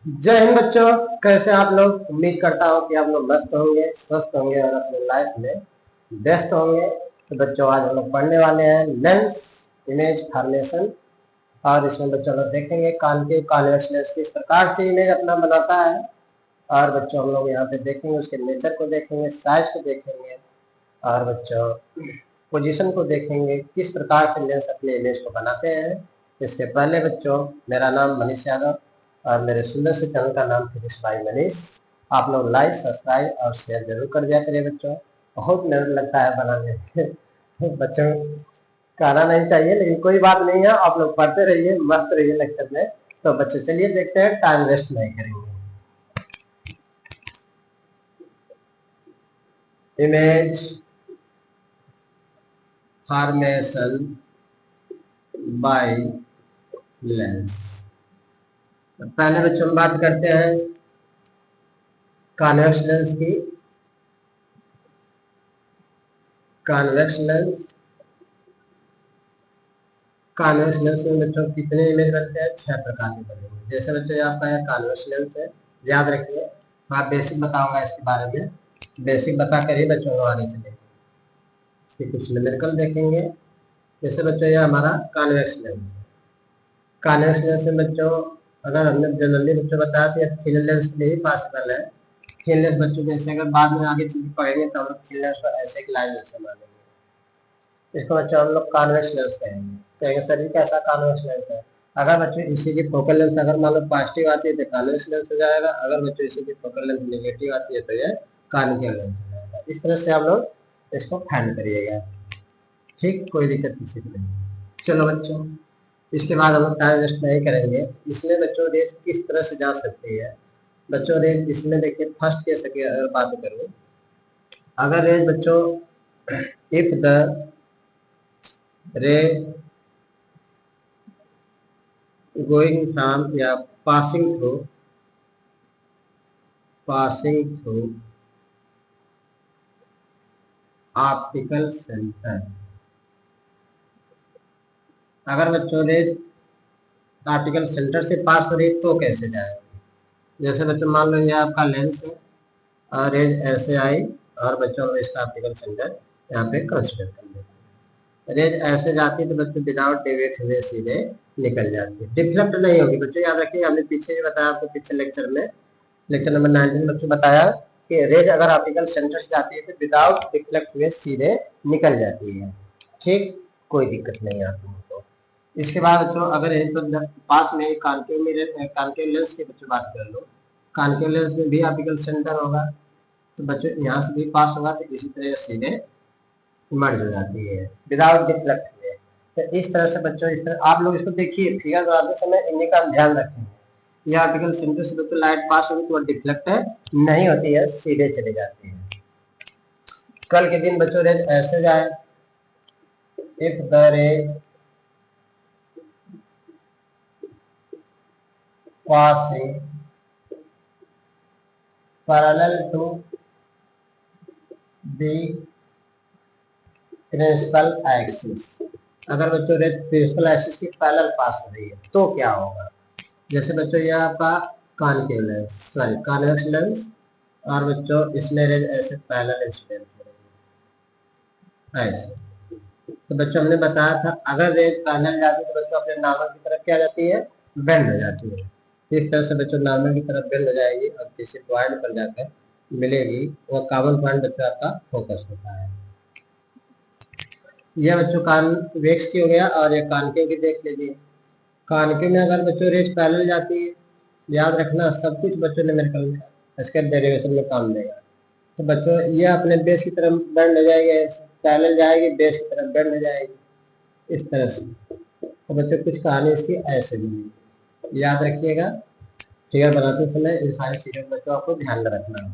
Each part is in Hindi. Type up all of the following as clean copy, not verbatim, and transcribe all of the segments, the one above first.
जय हिंद बच्चों। कैसे आप लोग? उम्मीद करता हूँ कि आप लोग मस्त होंगे, स्वस्थ होंगे और अपने लाइफ में व्यस्त होंगे। तो बच्चों, आज हम लोग पढ़ने वाले हैं लेंस इमेज फॉर्मेशन। और इसमें बच्चों लोग देखेंगे कॉन्केव कॉन्वेक्स लेंस किस प्रकार से इमेज अपना बनाता है। और बच्चों हम लोग यहाँ पे देखेंगे उसके नेचर को, देखेंगे साइज को, देखेंगे और बच्चों पोजीशन को देखेंगे, किस प्रकार से लेंस अपने इमेज को बनाते हैं। इसके पहले बच्चों, मेरा नाम मनीष यादव और मेरे सुंदर से चैनल का नाम फिजिक्स बाय मनीष। आप लोग लाइक, सब्सक्राइब और शेयर जरूर कर दिया करिए बच्चों। बहुत मेहनत लगता है बनाने में बच्चों कहना नहीं चाहिए, लेकिन कोई बात नहीं है। आप लोग पढ़ते रहिए, मस्त रहिए लेक्चर में। तो बच्चों चलिए देखते हैं, टाइम वेस्ट नहीं करेंगे। Image formation by lens. पहले बच्चों हम बात करते हैं कॉन्वेक्स लेंस की। कॉन्वेक्स लेंस, कॉन्वेक्स लेंस में बच्चों कितने इमेज बनते हैं? 6 प्रकार के बनेंगे। जैसे बच्चों ये आपका यह कॉन्वेक्स लेंस है, याद रखिए। मैं बेसिक बताऊंगा इसके बारे में, बेसिक बता कर ही बच्चों को आगे चलेंगे। इसके कुछ न्यूमेरिकल देखेंगे। जैसे बच्चों ये हमारा कॉन्वेक्स लेंस है। कॉन्वेक्स लेंस में बच्चों, अगर हमने जनरली बच्चों बताया तो थिन लेंस के लिए ही पॉसिबल है। थिन लेंस बच्चों जैसे अगर बाद में आगे चीज पढ़ेंगे तो हम लोग थिन लेंस को ऐसे एक लाइन जैसे मानेंगे। इसको बच्चों हम लोग कॉन्वेक्स लेंस कहेंगे। कहेंगे सर जी कैसा कॉन्वेक्स लेंस है? अगर बच्चों इसी की फोकल लेंथ अगर मान लो पॉजिटिव आती है तो कॉन्वेक्स लेंस हो जाएगा। अगर बच्चों इसी की फोकल लेंथ नेगेटिव आती है तो ये कॉन्केव लेंस हो जाएगा। इस तरह से आप लोग इसको फाइंड करिएगा। ठीक, कोई दिक्कत किसी को नहीं। चलो बच्चों, इसके बाद हम लोग टाइम वेस्ट नहीं करेंगे। इसमें बच्चों रेज किस तरह से जा सकती है? बच्चों रेज इसमें देखिए, फर्स्ट केस की अगर बात करूं, अगर रेज बच्चों इफ द रे गोइंग फ्रॉम या पासिंग थ्रू ऑप्टिकल सेंटर। अगर बच्चों रेज ऑप्टिकल सेंटर से पास हो रही तो कैसे जाएगी? जैसे बच्चों मान लो ये आपका लेंस है और रेज ऐसे आई और बच्चों इसका ऑप्टिकल सेंटर यहाँ पे कंसिडर कर लेते हैं। रेज ऐसे जाती है तो बच्चों विदाउट डेविएट हुए सीधे निकल जाती है, डिफ्लेक्ट नहीं होगी। बच्चों याद रखिए, हमने पीछे भी बताया आपको, पीछे लेक्चर में, लेक्चर नंबर 19 में बच्चों बताया कि रेज अगर ऑप्टिकल सेंटर से जाती है तो विदाउट डिफ्लेक्ट हुए सीधे निकल जाती है। ठीक, कोई दिक्कत नहीं आती है। तो इसके बाद बच्चों अगर यहीं पर पास में कॉन्केव मिरर, कॉन्केव लेंस की बच्चों बात कर लो, कॉन्केव लेंस में भी ऑप्टिकल सेंटर होगा। तो बच्चों यहाँ से भी पास होगा तो इसी तरह सीधे मर्ज हो जाती है विदाउट डिफ्लेक्ट हुए। तो इस तरह से बच्चों, इस तरह आप लोग इसको देखिए, फिगर बनाते समय इन्हीं का ध्यान रखें। यह आर्टिकल सेंटर से बच्चों लाइट पास होगी तो डिफ्लेक्ट नहीं होती है, सीधे चले जाती है। कल के दिन बच्चों रेज ऐसे जाए, if the ray passing parallel to the principal axis. अगर बच्चों रेज प्रिंसिपल एक्सिस की पैरेलल पास हो रही है तो क्या होगा? जैसे बच्चों ये आपका concave lens, sorry convex lens, और बच्चों इसमें रेज ऐसे पैरेलल इंसिडेंट हो रही है ऐसे। तो बच्चों हमने बताया था अगर रेज पैरेलल जाती है तो बच्चों अपने नॉर्मल की तरफ क्या जाती है? बेंड हो जाती है। इस तरह से बच्चों नॉर्मल की तरफ बेंड हो जाएगी और किसी पॉइंट पर जाकर मिलेगी। वह कॉमन पॉइंट बच्चों आपका फोकस होता है। यह बच्चों कॉन्वेक्स की हो गया। और ये कॉन्केव की देख लीजिए। कॉन्केव में अगर बच्चों रेज पैरेलल जाती है, याद रखना सब कुछ बच्चों ने मेरे कल इसके डेरिवेशन में काम देगा। तो बच्चों ये अपने बेस की तरफ बेंड हो जाएगी, पैरेलल जाएगी, बेस की तरफ बेंड हो जाएगी इस तरह से। तो बच्चों कुछ कहानी इसकी ऐसे भी याद रखिएगा। फिगर बनाते समय इन सारी चीजों को बच्चों आपको ध्यान में रखना है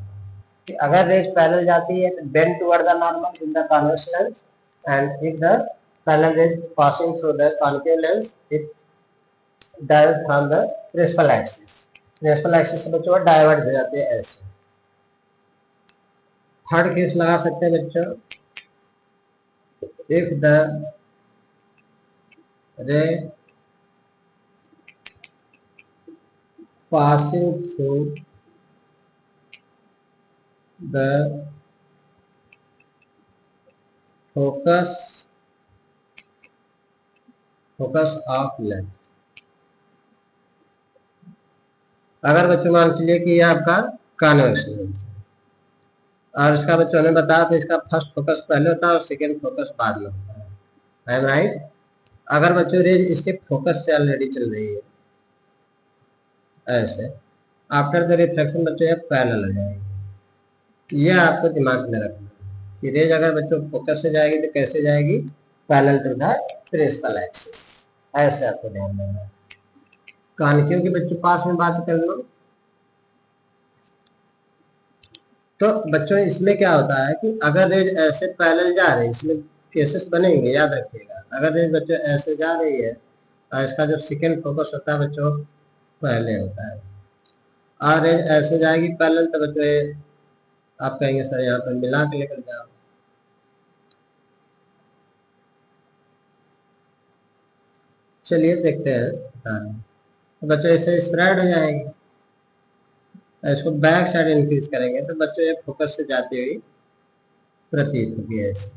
कि अगर रेज पैरेलल जाती है तो bend toward the normal in the convex lens, and if the parallel rays passing through the concave lens it divert from the principal axis. Principal axis से बच्चों डाइवर्ट हो जाते हैं ऐसे। थर्ड केस लगा सकते हैं बच्चों, इफ द रे passing through the focus of lens। अगर बच्चों मान लीजिए कि ये आपका कॉन्वेक्स लेंस और इसका बच्चों ने बताया था इसका फर्स्ट फोकस पहले होता है और सेकेंड फोकस बाद में होता है। I am right. अगर बच्चों रेज इसके फोकस से ऑलरेडी चल रही है ऐसे, आफ्टर द रिफ्लेक्शन बच्चों ये पैरेलल हो जाएगी। ये आपको दिमाग में रखना कि रेज अगर बच्चों फोकस से जाएगी तो कैसे जाएगी, parallel to the principal axis. ऐसे आपको ध्यान देना है। कॉन्केव के बच्चों पास में बात कर लो तो बच्चों इसमें क्या होता है कि अगर रेज ऐसे पैरेलल जा रही है, इसमें केसेस बनेंगे याद रखिएगा। अगर रेज बच्चों ऐसे जा रही है और इसका जो सेकेंड फोकस होता है बच्चों पहले होता है, और रेज ऐसे जाएगी पैरेलल तो बच्चों आप कहेंगे सर यहाँ पर मिला के लेकर जाओ। चलिए देखते हैं। तो बच्चों ऐसे स्प्रेड हो जाएगी, इसको बैक साइड इंक्रीज करेंगे तो बच्चों ये फोकस से जाती हुई प्रतीत होगी ऐसे,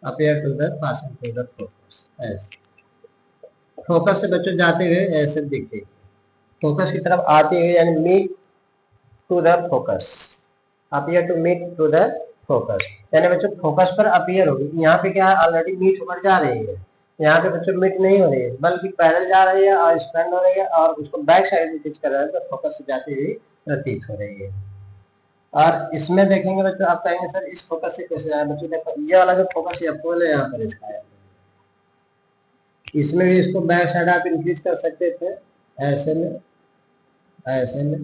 appear to the passing through the focus. ऐसे फोकस से बच्चों जाते हुए ऐसे दिखेगी, फोकस की तरफ आते हुए यानी meet to the focus, appear to meet to the focus, यानी बच्चों फोकस पर अपीयर होगी। यहाँ पे क्या है ऑलरेडी मीट होकर जा रही है, यहाँ पे बच्चों मीट नहीं हो रही है बल्कि पैरेलल जा रही है और स्टैंड हो रही है और उसको बैक साइड में टीच कर रहा है तो फोकस से जाती हुई प्रतीत हो रही है। और इसमें देखेंगे बच्चों आप कहेंगे सर इस फोकस से कैसे जाए। बच्चों देखो ये वाला जो फोकस है यहाँ पर इसका है, इसमें भी इसको बैक साइड आप इंक्रीज कर सकते थे ऐसे में ऐसे में,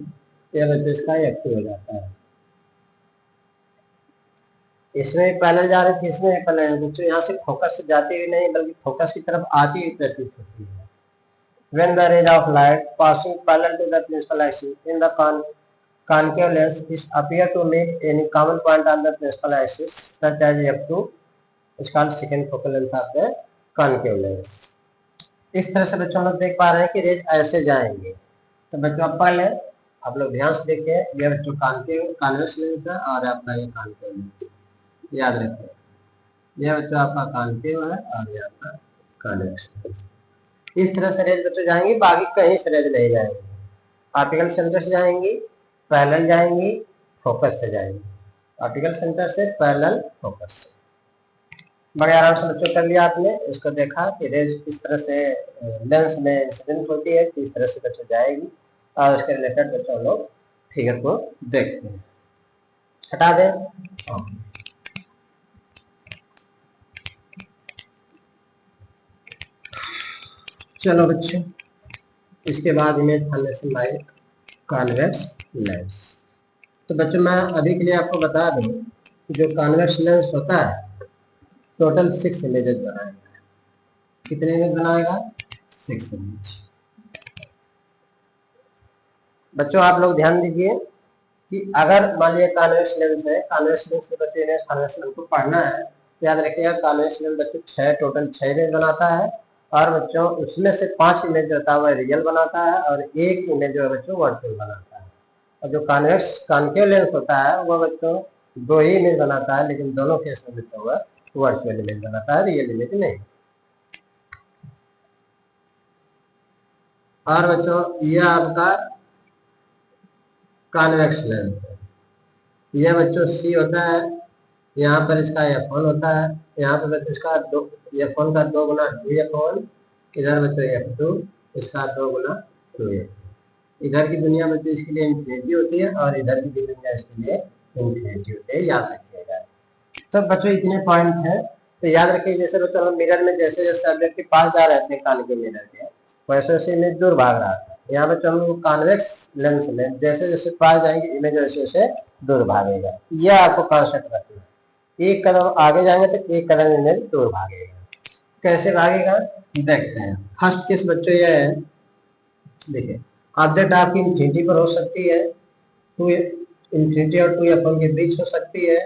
यह बच्चों इसका एक्टिव हो जाता है। इसमें पैरेलल जा रही थी, इसमें पैरेलल बच्चों यहाँ से फोकस से जाती हुई नहीं बल्कि फोकस की तरफ आती हुई प्रतीत होती है। When the rays of light passing parallel to the principal axis in the concave lens is appear to meet any common point on the principal axis such as f2 is called second focal length of the concave lens। इस तरह से बच्चों लोग देख पा रहे हैं कि रेज ऐसे जाएंगे। तो बच्चों आप पहले आप लोग ध्यान से देखिए, ये बच्चों कॉन्वेक्स लेंस है और आपका ये कॉन्केव लेंस, याद रखिए ये बच्चों आपका कॉन्केव है और ये आपका कॉन्वेक्स लेंस। इस तरह से रेज बच्चों जाएंगी, बाकी कहीं से रेज नहीं जाएंगी। ऑप्टिकल सेंटर से जाएंगी, पैरेलल जाएंगी, फोकस से जाएंगी, ऑप्टिकल सेंटर से पैरेलल फोकस से। बड़े आराम से बच्चों कर लिया आपने, इसको देखा कि रेज किस तरह से लेंस में इंसिडेंट होती है, किस तरह से बच्चों जाएगी और उसके रिलेटेड बच्चों लोग फिगर को देखते हैं। हटा दें। चलो बच्चों इसके बाद image formation by convex lens. तो बच्चों मैं अभी के लिए आपको बता दूं कि जो कॉन्वेक्स लेंस होता है टोटल 6 इमेजेस बनाएगा। कितने इमेज बनाएगा? 6 इमेज। बच्चों आप लोग ध्यान दीजिए कि अगर मान लीजिए कॉन्वेक्स लेंस है, कॉन्वेक्स लेंस से बच्चों इमेज फॉर्मेशन को पढ़ना है, याद रखिएगा कॉन्वेक्स लेंस बच्चों टोटल 6 इमेज बनाता है और बच्चों उसमें से 5 इमेज जो होता है वह रियल बनाता है और 1 इमेज जो है बच्चों वर्चुअल बनाता है। और जो कॉन्केव लेंस होता है वह बच्चों 2 ही इमेज बनाता है, लेकिन दोनों केस में बच्चों वह वर्चुअल इमेज बनाता है, रियल इमेज नहीं। और बच्चों यह आपका कॉन्वेक्स लेंस है, यह बच्चों सी होता है, यहाँ पर इसका F1 होता है, यहाँ पर बच्चों इसका F1 का 2 गुना 2F1, इधर बच्चों F2 इसका 2 गुना 2F। इधर की दुनिया बच्चों इसके लिए इन्फिनिटी होती है और इधर की दुनिया इसके लिए इन्फिनिटी होती है, याद रखिएगा। तो बच्चों इतने पॉइंट है तो याद रखिए। जैसे बच्चों हम मिरर में जैसे जैसे ऑब्जेक्ट के पास जा रहे थे कान के मिरर के, वैसे वैसे इमेज दूर भाग रहा था। यहाँ बच्चों हम लोग कॉन्वेक्स लेंस में जैसे जैसे पास जाएंगे इमेज वैसे वैसे दूर भागेगा। यह आपको कॉन्सेप्ट रखना है। एक कदम आगे जाएंगे तो एक कदम इमेज दूर भागेगा। कैसे भागेगा देखते हैं। फर्स्ट केस बच्चों यह है, देखिए ऑब्जेक्ट आपकी इन्फिनिटी पर हो सकती है, इन्फिनिटी और 2F1 के बीच हो सकती है,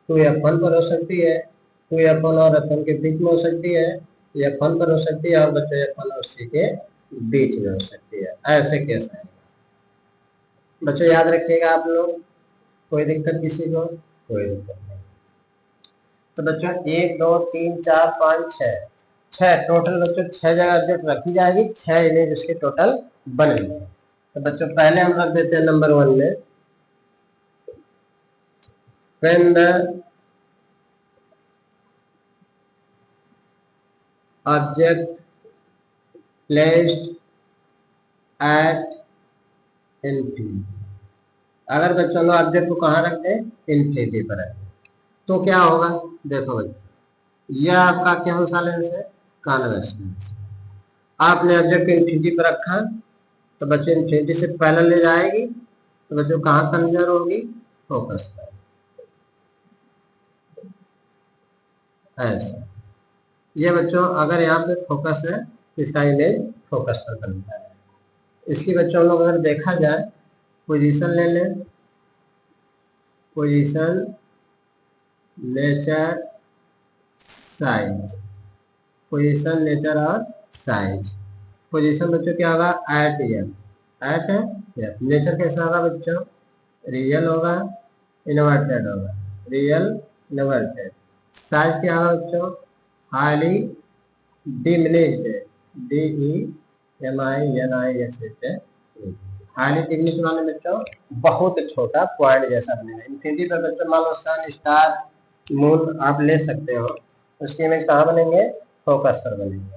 2F1 पर हो सकती है, 2F1 और F1 के बीच में हो सकती है, F1 पर हो सकती है और बच्चों F1 और C के बीच में हो सकती है, ऐसे केस है। बच्चों याद रखिएगा आप लोग, कोई दिक्कत किसी को? कोई दिक्कत नहीं। तो बच्चों 1 2 3 4 5 6, 6 टोटल बच्चों 6 जगह ऑब्जेक्ट रखी जाएगी, 6 इमेज उसके टोटल बनेंगे। तो बच्चों पहले हम रख देते हैं नंबर 1 में, when the object placed at infinity। अगर बच्चों लोग ऑब्जेक्ट को कहाँ रख दें? इन्फिनिटी पर रख दें, तो क्या होगा? देखो बच्चों, यह आपका कौन सा लेंस है? Convex lens. आपने ऑब्जेक्ट को इन्फिनिटी पर रखा, तो बच्चों इन्फिनिटी से पैरेलल ले जाएगी, तो बच्चों कहाँ कंजर होगी? फोकस पर। ऐसा ये बच्चों अगर यहाँ पे फोकस है, इसका इमेज फोकस पर बनता है। इसकी बच्चों लोग अगर देखा जाए, पोजीशन ले लें, position, nature, size, position, nature और साइज। पोजीशन बच्चों क्या होगा? At M, at F. Nature कैसा होगा बच्चों? रियल होगा, इन्वर्टेड होगा, रियल इन्वर्टेड। साइज क्या होगा बच्चों? Highly diminished, D E M I N I S H, highly diminished वाले बच्चों बहुत छोटा पॉइंट जैसा बनेगा। इन्फिनिटी पर बच्चों मान लो सन, स्टार, मून आप ले सकते हो, उसकी इमेज कहाँ बनेंगे? फोकस पर बनेंगे।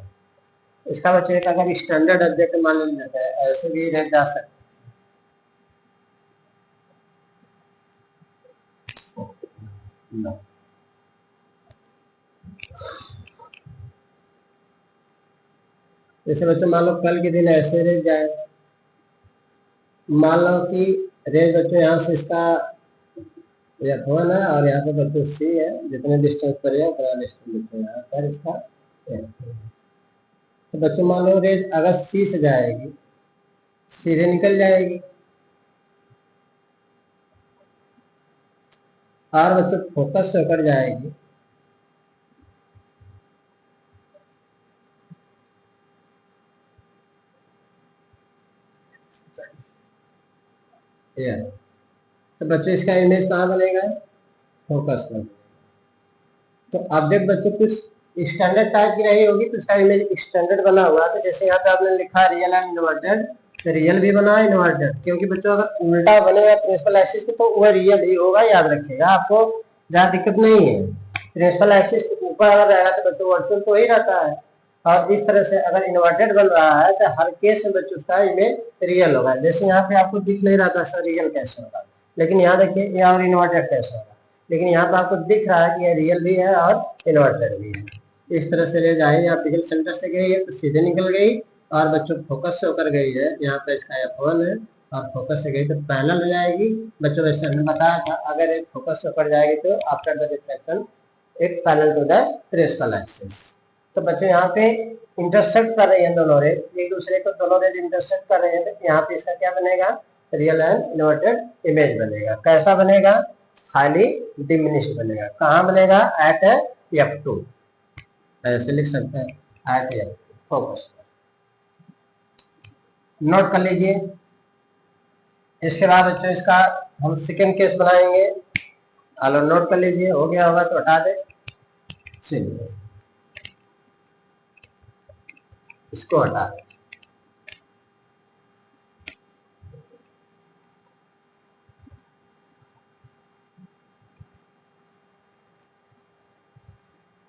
इसका बच्चों एक अगर स्टैंडर्ड ऑब्जेक्ट मान लेते हैं, ऐसे भी रह जा सकते हैं। जैसे बच्चों मान लो कल के दिन ऐसे रेज जाए, मान लो कि रेज बच्चों यहाँ से इसका F1 है और यहाँ पे बच्चों C है, जितने डिस्टेंस पर है उतना डिस्टेंस बच्चों यहाँ पर इसका F2। तो बच्चों मान लो रेज अगर C से जाएगी, सीधे निकल जाएगी, और बच्चों फोकस से होकर जाएगी, तो बच्चों इसका इमेज कहाँ बनेगा? फोकस पर। तो ऑब्जेक्ट बच्चों कुछ स्टैंडर्ड टाइप की रही होगी, तो इसका इमेज स्टैंडर्ड बना हुआ। तो जैसे यहाँ पे आपने लिखा रियल एंड इन्वर्टेड, तो रियल भी बना है, इन्वर्टेड, क्योंकि बच्चों अगर उल्टा बनेगा प्रिंसिपल एक्सिस के तो वह रियल ही होगा, याद रखिएगा, आपको ज्यादा दिक्कत नहीं है। प्रिंसिपल एक्सिस के ऊपर अगर रहेगा तो बच्चों वर्चुअल तो ही रहता है, और इस तरह से अगर इन्वर्टेड बन रहा है तो हर केस में बच्चों उसका इमेज रियल होगा। जैसे यहाँ पे आपको दिख नहीं रहा था सर रियल कैसे होगा, लेकिन यहाँ देखिए ये और इन्वर्टेड कैसे होगा, लेकिन यहाँ पे आपको दिख रहा है कि ये रियल भी है और इन्वर्टेड भी है। इस तरह से ले जाए, यहाँ ऑप्टिकल सेंटर से गई है तो सीधे निकल गई, और बच्चों फोकस से होकर गई है, यहाँ पे इसका F1 है और फोकस से गई तो पैरेलल हो जाएगी। बच्चों वैसे हमने बताया था अगर एक फोकस से होकर जाएगी तो आफ्टर द रिफ्लेक्शन एक parallel to the principal axis. तो बच्चों यहाँ पे इंटरसेक्ट कर रही है दोनों रेज, एक दूसरे को दोनों रेज इंटरसेक्ट कर रहे हैं, तो यहाँ पे इसका क्या बनेगा? रियल एंड इन्वर्टेड इमेज बनेगा। कैसा बनेगा? हाईली डिमिनिश्ड बनेगा। कहाँ बनेगा? एट F2, ऐसे लिख सकते हैं, एट F2 फोकस। नोट कर लीजिए। इसके बाद बच्चों इसका हम सेकेंड केस बनाएंगे, हेलो नोट कर लीजिए, हो गया होगा तो हटा दे, इसको हटा दे।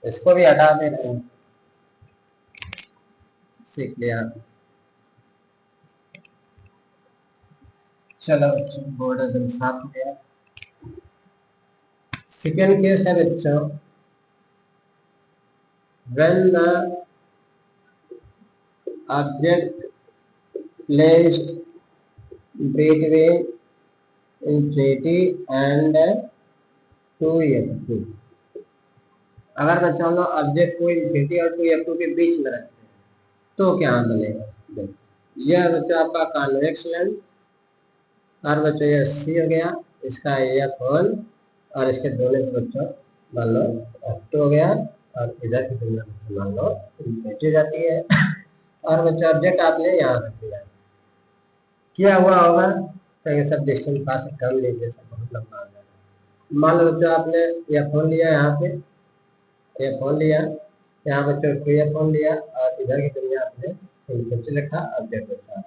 इसको भी हटा दे रहे हैं, सीख लिया। चलो बोर्ड एकदम साफ हो गया। सेकेंड केस है बच्चों, when the object placed between infinity and 2F2। अगर बच्चों हम लोग ऑब्जेक्ट को इन्फिनिटी और 2F2 के बीच में रखते हैं तो क्या बनेगा? देखो यह बच्चों आपका कॉन्वेक्स लेंस, और बच्चों यह C हो गया, इसका F1, और इसके दोनों बच्चों मान लो F2 हो गया, और इधर की तुलना में मान लो इन्फिनिटी जाती है। और बच्चों ऑब्जेक्ट आपने यहाँ रख दिया, क्या हुआ होगा, कहेंगे सर डिस्टेंस पास कम लीजिए सर, बहुत लंबा आ जाएगा। मान लो बच्चों आपने यह फोन लिया, यहाँ पे ये फोन लिया, यहाँ बच्चों को ये फोन लिया और इधर की दुनिया आपने इनपुट लिखा, ऑब्जेक्ट लिखा,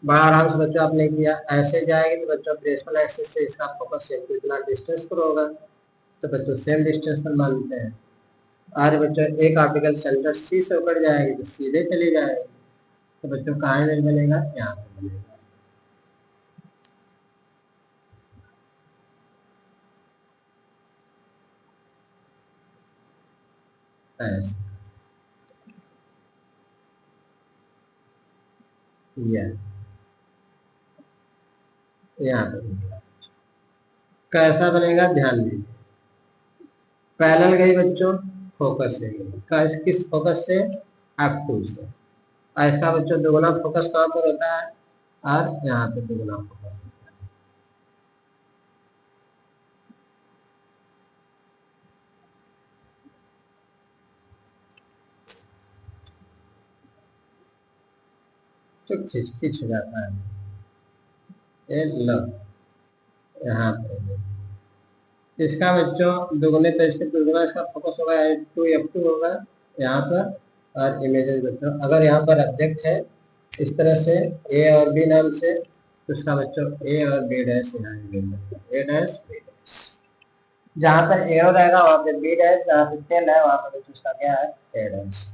बड़ा आराम से बच्चों आपने किया। ऐसे जाएगी तो बच्चों प्रिंसिपल एक्सिस से इसका फोकस इतना डिस्टेंस पर होगा, तो बच्चों सेम डिस्टेंस पर मानते हैं। और बच्चों एक ऑप्टिकल सेंटर सी से होकर जाएगी तो सीधे चली जाएगी, तो बच्चों कहाँ इमेज बनेगा, यहाँ पे बनेगा। ऐसे यहाँ पे बनेगा। कैसा बनेगा ध्यान दीजिए, पैरेलल गई बच्चों, फोकस से गई, किस फोकस से, F2 से। और इसका बच्चों दुगुना फोकस कहाँ पर होता है, और यहाँ पे दुगुना फोकस होता है। तो खिंच खिंच हो जाता है, ये लो यहाँ पे इसका बच्चों दुगुने पे इसके दुगुना इसका फोकस होगा, F2 होगा यहाँ पर। और इमेजेस बच्चों अगर यहाँ पर ऑब्जेक्ट है इस तरह से ए और बी नाम से, तो इसका बच्चों ए और बी डैश यहाँ ए डैश बी डैश, जहाँ पर एरो रहेगा वहाँ पे बी डैश, जहाँ पे टेल है वहाँ पर बच्चों इसका क्या है, ए डैश।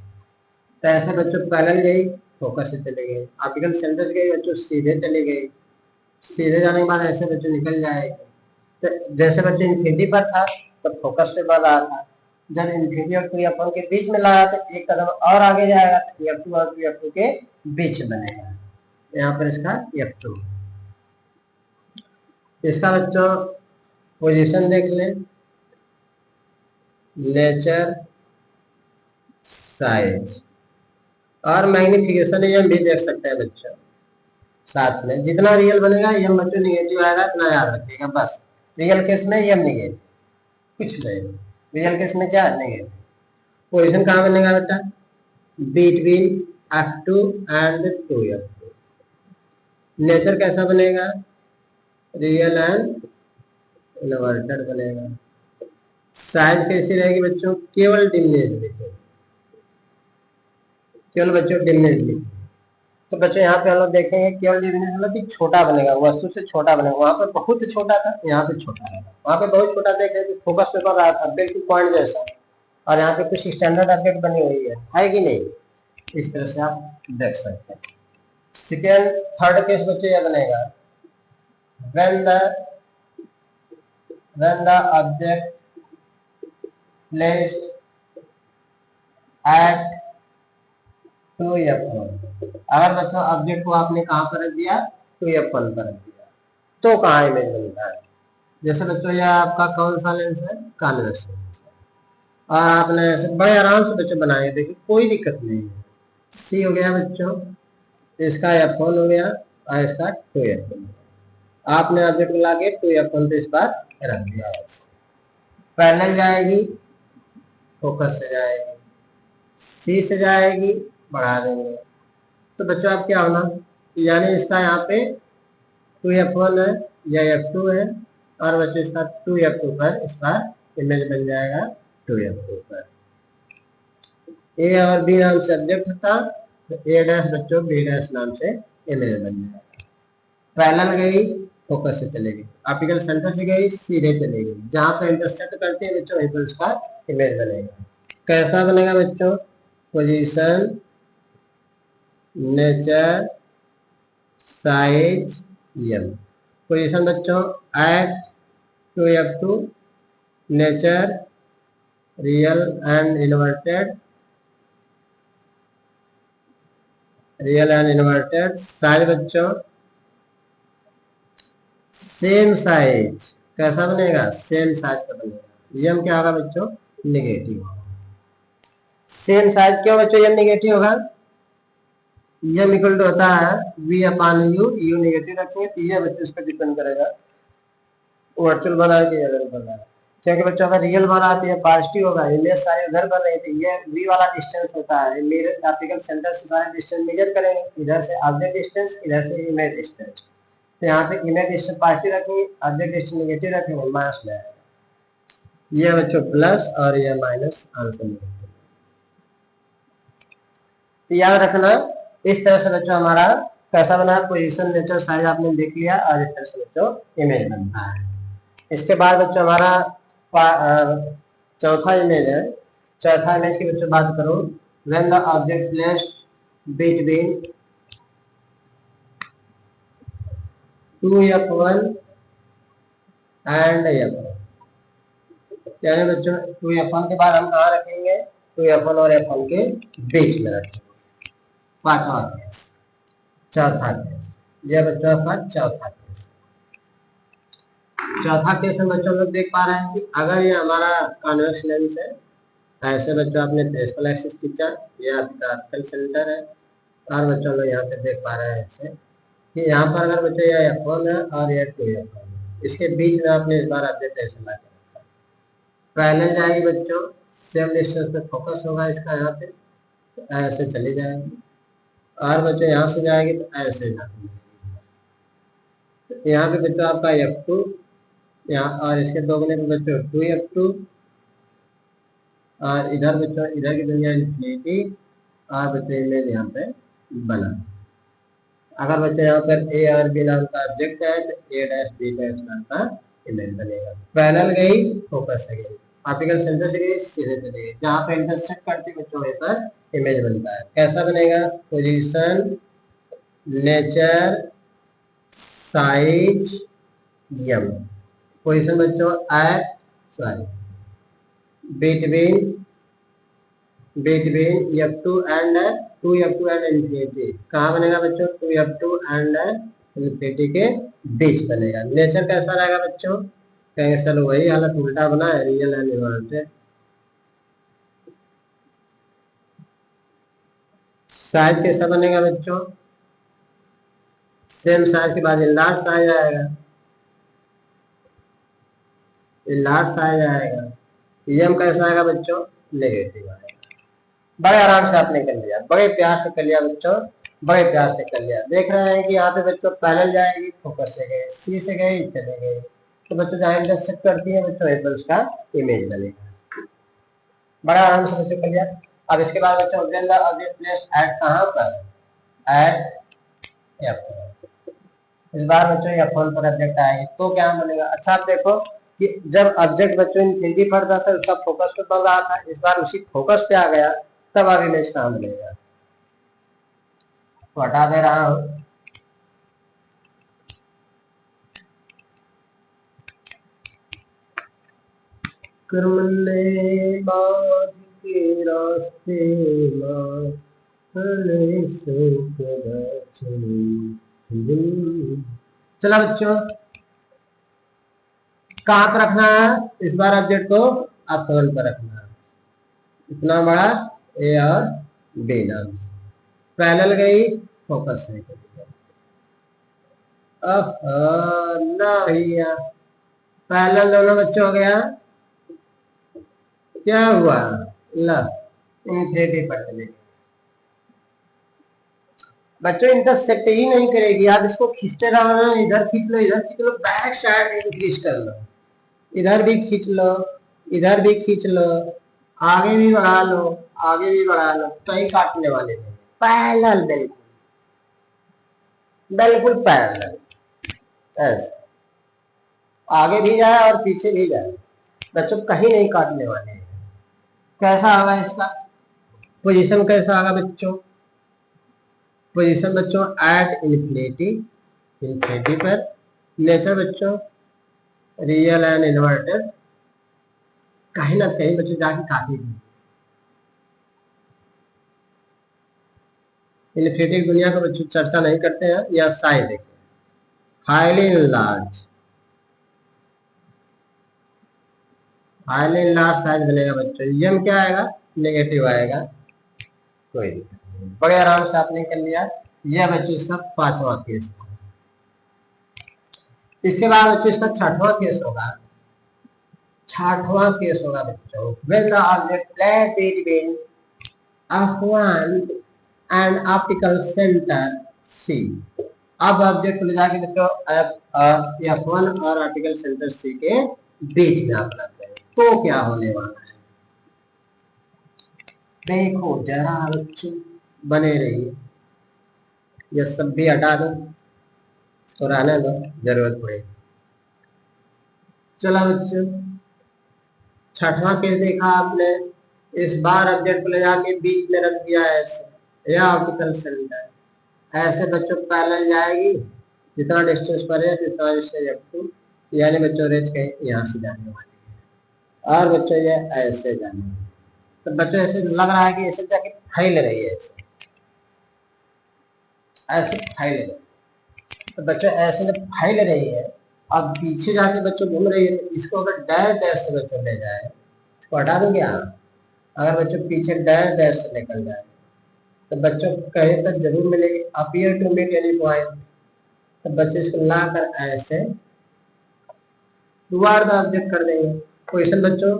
तो ऐसे बच्चों पैरेलल गई, फोकस से चली गई, ऑप्टिकल सेंटर गई बच्चों, सीधे चली गई, सीधे जाने के बाद ऐसे बच्चों निकल जाएगी। तो जैसे बच्चे इन्फिनिटी पर था तो फोकस पे बढ़ रहा था, जब इन्फिनिटी और 2f1 के बीच में लाया तो एक कदम और आगे जाएगा, तो f2 और 2f2 के बीच बनेगा, यहाँ पर इसका f2। इसका बच्चों पोजीशन देख लें, नेचर, साइज और मैग्निफिकेशन एम भी देख सकते हैं बच्चों साथ में। जितना रियल बनेगा एम बच्चों निगेटिव आएगा, इतना याद रखिएगा बस। रियल केस में एम निगेटिव, कुछ नहीं, रियल केस में क्या नेगेटिव। पोजीशन कहाँ बनेगा बेटा, between F2 and 2f2। Nature कैसा बनेगा, रियल एंड इन्वर्टेड बनेगा। साइज कैसी रहेगी बच्चों, केवल डिमनेज लिखें, केवल बच्चों डिमनेज लिखें। तो बच्चों यहाँ पे हम लोग देखेंगे केवल डिमनेज मतलब कि छोटा बनेगा, वस्तु से छोटा बनेगा। वहां पर बहुत छोटा था, यहाँ पे छोटा रहेगा, वहां पे बहुत छोटा देख रहे थे, फोकस पे पड़ रहा था बिल्कुल पॉइंट जैसा, और यहाँ पे कुछ स्टैंडर्ड ऑब्जेक्ट बनी हुई है कि नहीं, इस तरह से आप देख सकते हैं। सेकेंड थर्ड केस बच्चों यह बनेगा, when the object placed at 2f1, अगर बच्चों ऑब्जेक्ट को आपने कहाँ पर रख दिया, 2f1 पर रख दिया, तो कहाँ इमेज बनता है। जैसे बच्चों यह आपका कौन सा लेंस है, कॉन्वेक्स लेंस, और आपने ऐसे बड़े आराम से बच्चों बनाए, देखिए कोई दिक्कत नहीं है। सी हो गया बच्चों, इसका f1 हो गया और इसका 2f1, आपने ऑब्जेक्ट को ला के 2f1 पे इस बार रख दिया, पैरेलल जाएगी, फोकस से जाएगी, सी से जाएगी, बढ़ा देंगे। तो बच्चों आप क्या होना, यानी इसका यहाँ पे 2f1 है या f2 है, और बच्चों इसका 2f2 पर इस बार इमेज बन जाएगा 2f2 पर। ए और बी नाम से ऑब्जेक्ट था, तो ए डैश बच्चों बी डैश नाम से इमेज बन जाएगा। पैरेलल गई, फोकस से चलेगी, ऑप्टिकल सेंटर से गई, सीधे चलेगी, जहां पर इंटरसेक्ट करते हैं बच्चों वहीं पर उसका इमेज बनेगा। कैसा बनेगा बच्चों, position, nature, size, M. Position बच्चों at 2f2, nature real and inverted, real and inverted. Size बच्चों सेम साइज, कैसा बनेगा, सेम साइज का बनेगा। एम क्या होगा बच्चों, निगेटिव होगा। सेम साइज क्यों बच्चों एम निगेटिव होगा, एम इक्वल टू होता है we upon you, you negative रखेंगे तो ये बच्चों इस पर डिपेंड करेगा वर्चुअल बना है कि रियल बना है। क्योंकि बच्चों अगर रियल बना तो ये पॉजिटिव होगा, इमेज सारे उधर बन रही थी, ये v वाला डिस्टेंस होता है, मेरे ऑप्टिकल सेंटर से सारे डिस्टेंस मेजर करेंगे, इधर से ऑब्जेक्ट डिस्टेंस, इधर से इमेज डिस्टेंस। तो यहाँ पे इमेज डिस्टेंस पॉजिटिव रखेंगे, ऑब्जेक्ट डिस्टेंस नेगेटिव रखेंगे, माइनस में आएगा। ये बच्चों प्लस और ये माइनस आंसर में। तो याद रखना इस तरह से बच्चों हमारा कैसा बना, पोजीशन, नेचर, साइज आपने देख लिया, और इस तरह से बच्चों इमेज बनता है। इसके बाद बच्चों हमारा चौथा इमेज है। चौथा इमेज की बच्चों बात करो, when the object placed between 2f1 and f1, यानी बच्चों 2f1 के बाद हम कहाँ रखेंगे, 2f1 और f1 के बीच में रखेंगे। पांचवा केस, चौथा केस, यह बच्चों आपका चौथा केस। चौथा केस में बच्चों लोग देख पा रहे हैं कि अगर ये हमारा कॉन्वेक्स लेंस है, ऐसे बच्चों आपने प्रिंसिपल एक्सिस खींचा, ये आपका ऑप्टिकल सेंटर है, और बच्चों लोग यहाँ पे देख पा रहे हैं ऐसे कि यहाँ पर अगर बच्चों ये f1 है और ये 2f1 है, इसके बीच में आपने इस बार ऑब्जेक्ट ऐसे ला के रखा, पहले जाएगी बच्चों सेम डिस्टेंस पे फोकस होगा इसका, यहाँ पे तो ऐसे चली जाएगी, और बच्चों यहाँ से जाएगी तो ऐसे जाएगी। तो यहाँ पे बच्चों आपका f2 यहाँ, और इसके दोगुने पे बच्चों 2f2, और इधर बच्चों इधर की दुनिया इन्फिनिटी, और बच्चों इमेज यहाँ पे बना। अगर बच्चों यहाँ पर ए और बी नाम का ऑब्जेक्ट है तो ए डैश बी डैश नाम का इमेज बनेगा। पैरेलल गई, फोकस से गई, ऑप्टिकल सेंटर से गई, सीधे चली गई, जहाँ पे इंटरसेक्ट करती बच्चों वहीं पर इमेज बनता है। कैसा बनेगा, position, nature, size, M. Position बच्चों at, sorry, between f2 and 2f2 and infinity, कहाँ बनेगा बच्चों, 2f2 एंड इंफिनिटी के बीच बनेगा। नेचर कैसा रहेगा बच्चों, कहेंगे सर वही हालत उल्टा बना है, रियल एंड इन्वर्टेड। साइज कैसा बनेगा बच्चों, सेम साइज के बाद लार्ज साइज आएगा, लार्ज साइज आएगा। यम कैसा आएगा बच्चों, नेगेटिव आएगा। बड़े आराम से आपने कर लिया, बड़े प्यार से कर लिया बच्चों, बड़े प्यार से कर लिया। देख रहे हैं कि यहाँ पे बच्चों पैरेलल जाएगी, फोकस से गए, सी से गए, चले गए, तो बच्चों जहाँ इंटरसेक्ट करती है बच्चों वहीं पर उसका इमेज बनेगा। बड़ा आराम से बच्चों कर लिया। अब इसके बाद बच्चों when the object placed at, कहाँ पर, एट f1, इस बार बच्चों f1 पर ऑब्जेक्ट आएगी तो क्या बनेगा। अच्छा आप देखो कि जब ऑब्जेक्ट बच्चों इनफिनिटी पर था तो उसका फोकस पे बन रहा था, इस बार उसी फोकस पे आ गया, तब अब इमेज कहाँ बनेगा, तो हटा दे रहा हूं। करमले बाध के रास्ते चला बच्चों, कहाँ पर रखना है इस बार ऑब्जेक्ट को, f1 पर रखना है, इतना बड़ा ए और बी नाम से, पैरेलल गई, फोकस नहीं करेगी। ना भैया, पैरेलल दोनों बच्चों हो गया, क्या हुआ, ला इनफिनिटी पर चलेगी बच्चों, इंटरसेक्ट ही नहीं करेगी। आप इसको खींचते रहो, इधर खींच लो, इधर खींच लो, बैक साइड इंक्रीज कर लो, इधर भी खींच लो, इधर भी खींच लो, आगे भी बढ़ा लो, आगे भी बढ़ा लो, कहीं काटने वाले नहीं, पैरेलल, बिल्कुल बिल्कुल पैरेलल, ऐसे आगे भी जाए और पीछे भी जाए बच्चों, कहीं नहीं काटने वाले हैं। कैसा होगा इसका पोजीशन, कैसा होगा बच्चों, पोजीशन बच्चों एट इन्फिनिटी, इन्फिनिटी पर। नेचर बच्चों रियल एंड इन्वर्टेड, कहीं ना कहीं बच्चों जाके काटेगी। इन्फिनिटी की दुनिया को बच्चों चर्चा नहीं करते हैं। या साइज देखिए, highly large, highly large size बनेगा बच्चों, यम क्या आएगा, नेगेटिव आएगा, कोई दिक्कत नहीं, बड़े आराम से आपने कर लिया। यह बच्चों इसका पांचवा केस है। इसके बाद बच्चों इसका छठवां केस होगा। छठवां केस होगा बच्चों, when the object lay between F1 and optical center C। अब ऑब्जेक्ट को ले जाके बच्चों F1 और ऑप्टिकल सेंटर C के बीच में आप रखते हैं, तो क्या होने वाला है देखो जरा बच्चों, बने रहिए। ये सब भी हटा दो, तो रहने दो, जरूरत पड़ेगी। चला बच्चों, छठवां केस देखा आपने, इस बार ऑब्जेक्ट को ले जाके बीच में रख दिया है ऐसे, या ऑप्टिकल सेंटर ऐसे बच्चों पैरेलल जाएगी, जितना डिस्टेंस पर है जितना डिस्टेंस F2, यानी बच्चों रेंज कहीं यहाँ से जाने वाली है, और बच्चों ये ऐसे जाने वाली है। तो बच्चों ऐसे लग रहा है कि ऐसे जाके फैल रही है, ऐसे फैल रही है। तो बच्चों ऐसे जब फैल रही है, अब पीछे जाके बच्चों घूम रही है, तो इसको अगर डैश डैश से बच्चों ले जाए, इसको हटा दूं क्या? अगर बच्चों पीछे डैश डैश से निकल जाए तो बच्चों कहीं तक जरूर मिलेगी, appear to meet any point. तो बच्चे इसको ला कर ऐसे टुवार्ड द ऑब्जेक्ट कर देंगे, पोजीशन बच्चों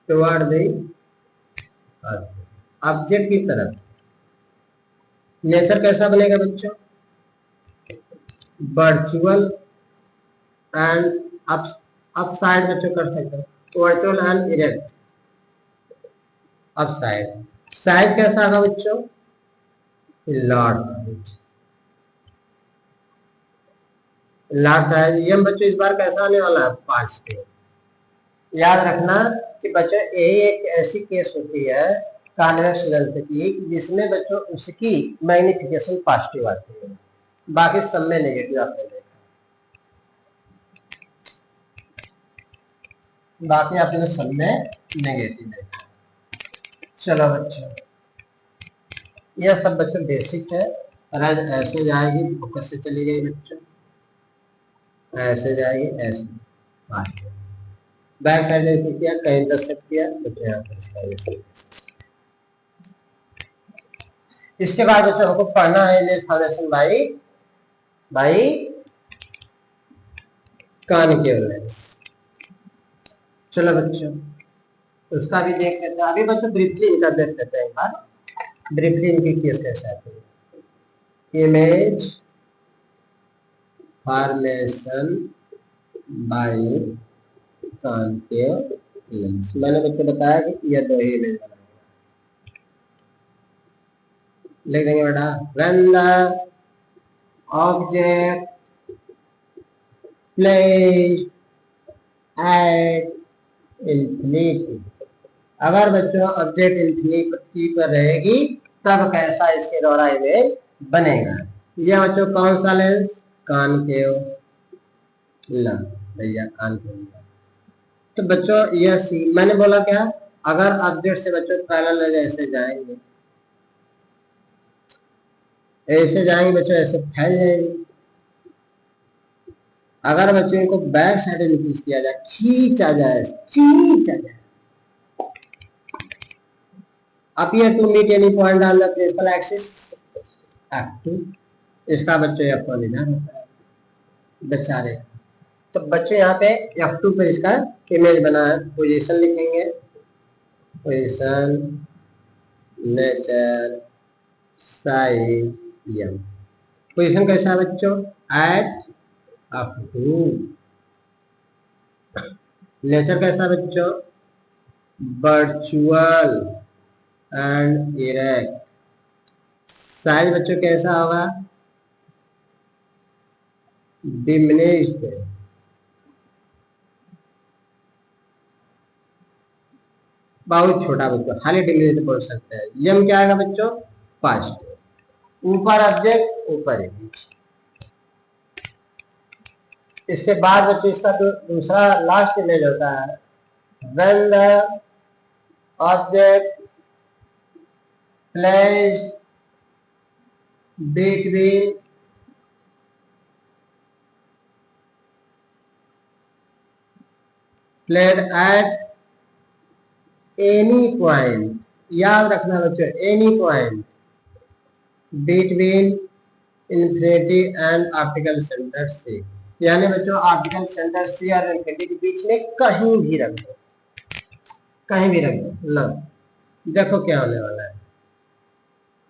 टुवार्ड द ऑब्जेक्ट की तरफ। नेचर कैसा बनेगा बच्चों? वर्चुअल एंड अप साइड बच्चों कर सकते हैं, virtual and erect up side. Size कैसा होगा बच्चों? Large size. ये बच्चों इस बार कैसा आने वाला है? पॉजिटिव। याद रखना कि बच्चों यही एक ऐसी केस होती है कॉन्वेक्स लेंस की, जिसमें बच्चों उसकी मैग्निफिकेशन पॉजिटिव आती है, बाकी सब में नेगेटिव आपने देखा, बाकी आपने सब में नेगेटिव देखा। चलो बच्चों, यह सब बच्चों बेसिक है। रेंज ऐसे जाएगी, फोकस से चली गई बच्चों, ऐसे जाएगी, ऐसे बैक साइड में किया, कहीं इंटरसेप्ट किया बच्चों, यहाँ पर इसके बाद बच्चों हमको पढ़ना है image formation by concave lens. चलो बच्चों, उसका भी देख लेते हैं। अभी बच्चों ब्रीफली इनका देख लेते हैं एक बार, ब्रीफली इनकी केस कैसे आती है। Image formation by concave lens. मैंने बच्चों बताया कि यह दो ही इमेज बनाएगा, लिख देंगे बेटा, when the object placed at infinity, अगर बच्चों ऑब्जेक्ट इंफिनिटी पर रहेगी तब कैसा इसके द्वारा इमेज बनेगा। यह बच्चों कौन सा लेंस? कॉनकेव लेंस भैया, कॉनकेव लेंस। तो बच्चों यह सी, मैंने बोला क्या, अगर ऑब्जेक्ट से बच्चों पैरेलल ऐसे जाएंगे, ऐसे जाएंगे बच्चों, ऐसे फैल जाएंगे। अगर बच्चों को बैक साइड इंक्रीज किया जाए, खींचा जाए, appear to meet any point on the principal axis F2, इसका बच्चों F1 इधर होता है बेचारे। तो बच्चों यहाँ पे F2 पे इसका इमेज बना है। पोजीशन लिखेंगे, position, nature, size, M. Position कैसा है बच्चों? Eight F2। नेचर कैसा है बच्चों? Virtual and erect. साइज बच्चों कैसा होगा? डिमिनिश्ड, बहुत छोटा बच्चों, खाली डिमिनिश्ड बोल सकते हैं। यम क्या आएगा बच्चों? पॉजिटिव। ऊपर ऑब्जेक्ट, ऊपर इमेज। इसके बाद बच्चों इसका दूसरा लास्ट इमेज होता है, when the object placed between played at any point, याद रखना बच्चों, any point between infinity and optical center C। यानी बच्चों आर्टिकल सेंटर सी और इन्फिनिटी के बीच में कहीं भी रख दो, कहीं भी रख दो। लो देखो क्या होने वाला है,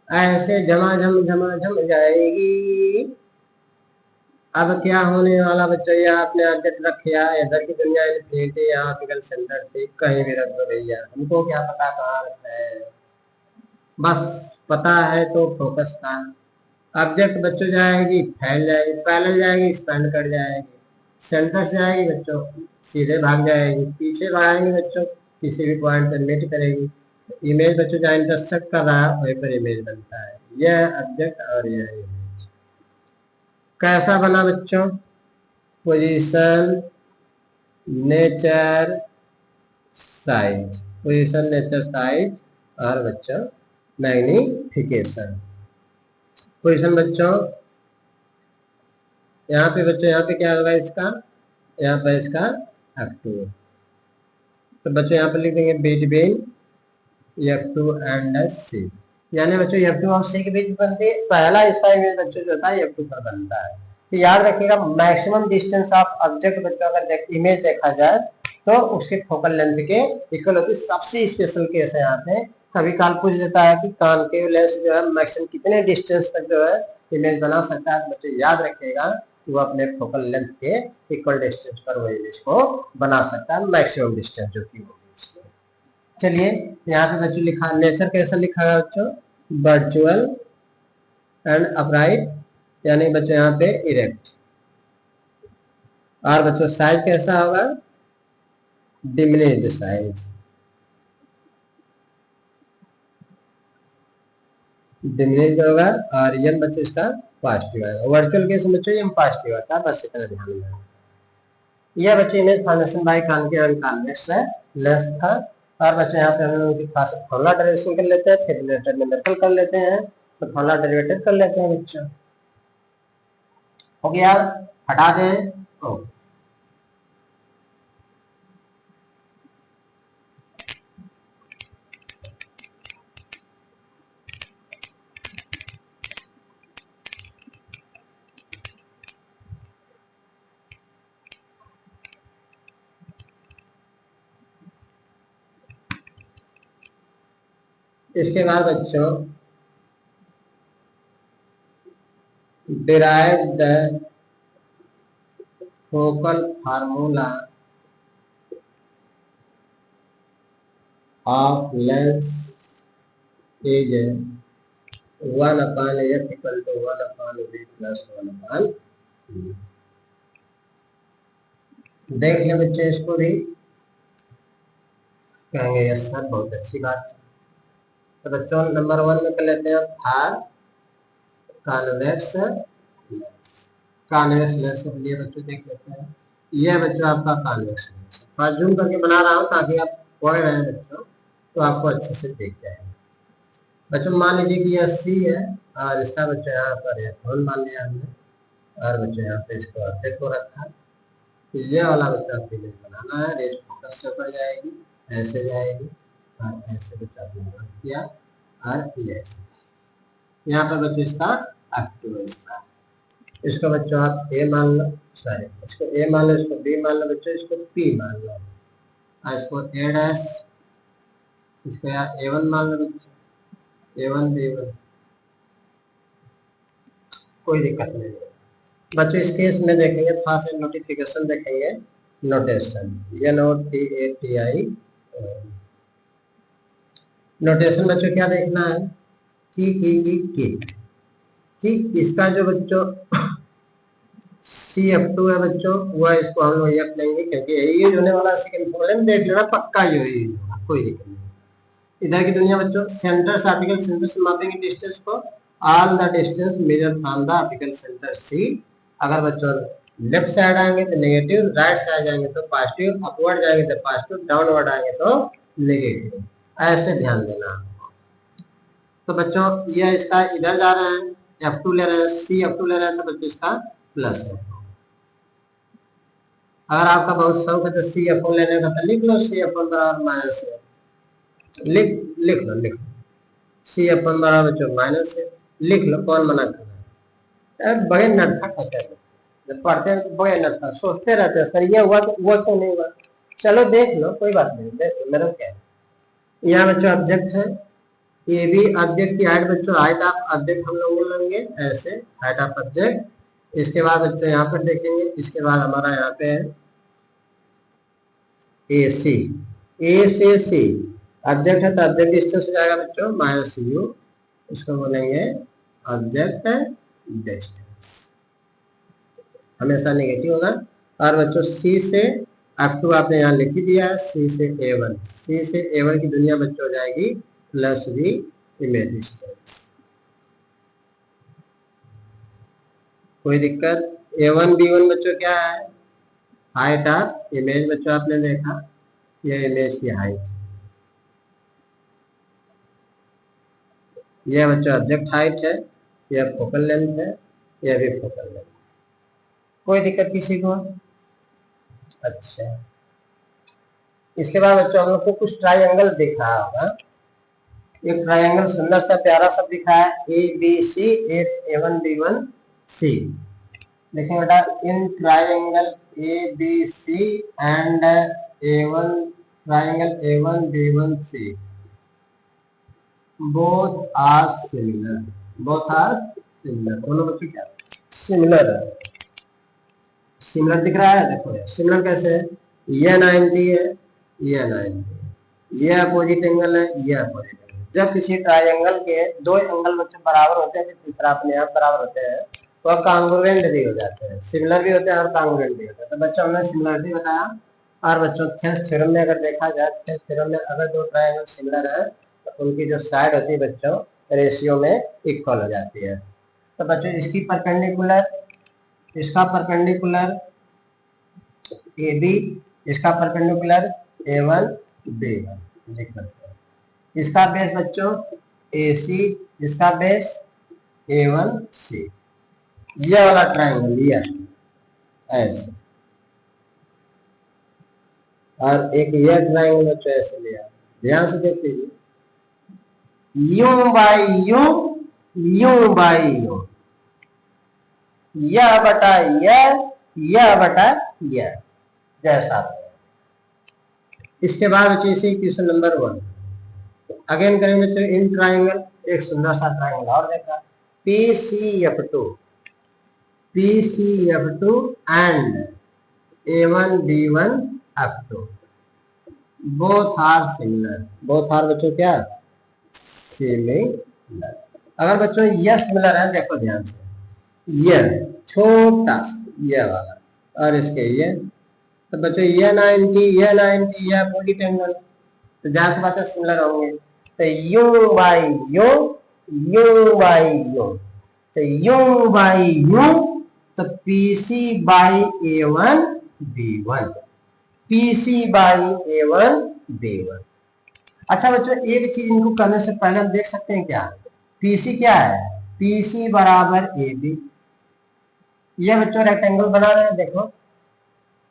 ऐसे झमाझम जाएगी। अब क्या होने वाला बच्चों, ये आपने ऑब्जेक्ट रख लिया, इधर की दुनिया इन्फिनिटी, यहाँ आर्टिकल सेंटर से कहीं भी रख दो भैया, हमको क्या पता कहाँ रखना है, बस पता है तो फोकस का। ऑब्जेक्ट बच्चों जाएगी, फैल जाएगी, पैरेलल जाएगी, एक्सपेंड कर जाएगी, सेंटर से आएगी बच्चों सीधे भाग जाएगी, पीछे बढ़ाएंगे बच्चों किसी भी पॉइंट पर मीट करेगी। इमेज बच्चों जहाँ इंटरसेक्ट कर रहा है वहीं पर इमेज बनता है, यह ऑब्जेक्ट और यह इमेज कैसा बना बच्चों, position nature size, position nature size और बच्चों मैग्निफिकेशन। पोजीशन बच्चों यहाँ पे बच्चों, यहाँ पे क्या होगा इसका, यहाँ पर इसका F2, तो बच्चों यहाँ पर लिख देंगे बिटवीन F2 एंड C, यानी बच्चों F2 और C के बीच बनती है, पहला इसका इमेज बच्चों जो होता है F2 पर बनता है। तो याद रखिएगा मैक्सिमम डिस्टेंस ऑफ ऑब्जेक्ट बच्चों अगर इमेज देखा जाए तो उसके फोकल लेंथ के इक्वल होती है। सबसे स्पेशल केस है यहाँ पे, कभी काल पूछ देता है कि कॉनकेव लेंस जो है मैक्सिमम कितने डिस्टेंस तक जो है इमेज बना सकता है, तो बच्चों याद रखिएगा कि वो अपने फोकल लेंथ के इक्वल डिस्टेंस पर वो इमेज को बना सकता है, मैक्सिमम डिस्टेंस जो कि होगी। चलिए यहाँ पे बच्चों लिखा नेचर कैसा लिखा है बच्चों, वर्चुअल एंड अपराइट, यानी बच्चों यहाँ पे इरेक्ट, और बच्चों साइज कैसा होगा, डिमिनिश्ड साइज, डिमिनिश्ड होगा, और यम बच्चों इसका पॉजिटिव आएगा। वर्चुअल केस में बच्चों यम पॉजिटिव आता है, बस इतना ध्यान में। यह बच्चों image formation by concave and convex है, लेंस था। और बच्चों यहाँ पे हम लोग की खास फॉर्मूला डेरिवेशन कर लेते हैं, फिर रिलेटेड न्यूमेरिकल कर लेते हैं, तो फॉर्मूला डेरिवेटिव कर लेते हैं बच्चों। हो गया, हटा दें। इसके बाद बच्चों derive the focal formula of lens is 1/f equal to 1/v plus 1/, देख ले बच्चे इसको भी, कहेंगे यस सर बहुत अच्छी बात है। तो बच्चों नंबर 1 में कर लेते हैं फार कॉन्वेक्स लेंस, कॉन्वेक्स लेंस के लिए बच्चों देख लेते हैं, यह बच्चों आपका कॉन्वेक्स लेंस, थोड़ा जूम करके बना रहा हूँ ताकि आप पढ़ रहे हैं बच्चों तो आपको अच्छे से दिख जाएगा। बच्चों मान लीजिए कि यह सी है और इसका बच्चों यहाँ पर फोन मान लिया हमने, और बच्चों यहाँ पे इसको ऑब्जेक्ट को रखा, तो ये वाला बच्चा आपको इमेज बनाना है, रेज फोकस से ऊपर जाएगी, ऐसे जाएगी और ऐसे बच्चा आपने किया, और ये ऐसे यहाँ पर बच्चों इसका F2 है, इसको बच्चों आप ए मान लो, सॉरी इसको ए मान लो, इसको बी मान लो बच्चों, इसको पी मान लो, और इसको ए डैश, इसको यहाँ A1 मान लो बच्चों, A1 B1, कोई दिक्कत नहीं है बच्चों। इस केस में देखेंगे थोड़ा सा नोटिफिकेशन देखेंगे, नोटेशन NOTATI, नोटेशन बच्चों क्या देखना है कि इसका जो बच्चों CF2 है बच्चों, वह इसको हम लोग F लेंगे क्योंकि यही यूज होने वाला है, सेकंड प्रॉब्लम देख लेना पक्का यही होगा, कोई दिक्कत नहीं। इधर की दुनिया बच्चों सेंटर से आर्टिकल सेंटर से मापेंगे डिस्टेंस को, all the distance measure from the article centre C, अगर बच्चों लेफ्ट साइड आएंगे तो नेगेटिव, राइट साइड जाएंगे तो पॉजिटिव, अपवर्ड जाएंगे तो पॉजिटिव, डाउनवर्ड आएंगे तो नेगेटिव, ऐसे ध्यान देना। तो बच्चों ये इसका इधर जा रहे हैं F2 ले रहे हैं, CF2 ले रहे हैं, तो बच्चों इसका प्लस है। अगर आपका बहुत शौक है तो CF1 लेने का तो लिख लो, CF1 बराबर माइनस है, लिख लो CF1 बराबर बच्चों माइनस है, लिख लो, कौन मना कर रहा है, बड़े नटखट होते हैं, जब पढ़ते हैं तो बड़े लगता, सोचते रहते हैं सर ये हुआ तो वो क्यों नहीं हुआ। चलो देख लो, कोई बात नहीं, देख लो, मेरा क्या है। यहाँ बच्चों ऑब्जेक्ट है, ये भी ऑब्जेक्ट की हाइट बच्चों, हाइट ऑफ ऑब्जेक्ट हम लोग लेंगे ऐसे, हाइट ऑफ ऑब्जेक्ट। इसके बाद बच्चों यहाँ पर देखेंगे, इसके बाद हमारा यहाँ पे है ए सी, ए से सी ऑब्जेक्ट है तो ऑब्जेक्ट डिस्टेंस हो जाएगा बच्चों माइनस यू, इसको बोलेंगे ऑब्जेक्ट डिस्टेंस, हमेशा नेगेटिव होगा। और बच्चों सी से अप टू आपने यहाँ लिख ही दिया है, सी से A1, सी से A1 की दुनिया बच्चों हो जाएगी प्लस वी इमेज डिस्टेंस। कोई दिक्कत। A1 B1 बच्चों क्या है, हाइट ऑफ इमेज बच्चों, आपने देखा यह इमेज की हाइट, यह बच्चों ऑब्जेक्ट हाइट है, यह फोकल लेंथ है, यह भी फोकल लेंथ। कोई दिक्कत किसी को। अच्छा, इसके बाद बच्चों हम लोग को कुछ ट्राइंगल दिख रहा होगा, एक ट्राइंगल सुंदर सा प्यारा सा दिखा है, ए बी सी, A1 B1 C। देखिए बेटा, in triangle A B C and A1 triangle A1 B1 C both are similar, both are similar, दोनों बच्चों क्या सिमिलर है, सिमिलर दिख रहा है। देखो सिमिलर कैसे है, ये 90 है, ये 90, ये अपोजिट एंगल है, ये अपोजिट एंगल। जब किसी ट्राइंगल के दो एंगल बच्चों बराबर होते हैं, तीसरा अपने आप बराबर होते हैं, तो कांग्रुएंट भी हो जाते हैं, सिमिलर भी होते हैं और कांग्रुएंट भी होते हैं। तो बच्चों हमने सिमिलरिटी बताया। और बच्चों थेल्स थ्योरम में अगर देखा जाए, थेल्स थ्योरम में अगर दो ट्राइंगल सिमिलर है तो उनकी जो साइड होती है बच्चों रेशियो में इक्वल हो जाती है। तो बच्चों इसकी परपेंडिकुलर, इसका परपेंडिकुलर ए बी, इसका परपेंडिकुलर A1 B1 लिख सकते हैं। इसका बेस बच्चों ए सी, इसका बेस A1 C, ये वाला ट्राइंगल लिया ऐसे, और एक ये ट्राइंगल बच्चों ऐसे लिया, ध्यान से देख लीजिए, you by you, you by you, यह बटा यह बटा यह, जैसा। इसके बाद बच्चे इसी क्वेश्चन नंबर 1 अगेन करेंगे तो इन ट्राइंगल, एक सुंदर सा ट्राइंगल और देखा, PCF2, PCF2 and A1 B1 F2 both are similar, both are बच्चों क्या सिमिलर। अगर बच्चों यह सिमिलर है, देखो ध्यान से, यह छोटा यह वाला और इसके ये, तो बच्चों ये 90, ये 90, यह अपोजिट एंगल, तो जहां से बातें सिमिलर होंगे। तो you by you, you by you, तो यू बाई यू, तो PC by A1 B1, PC by A1 B1। अच्छा बच्चों, एक चीज इनको करने से पहले हम देख सकते हैं क्या, PC क्या है, PC बराबर AB। ये बच्चों रेक्टेंगल बना रहे हैं, देखो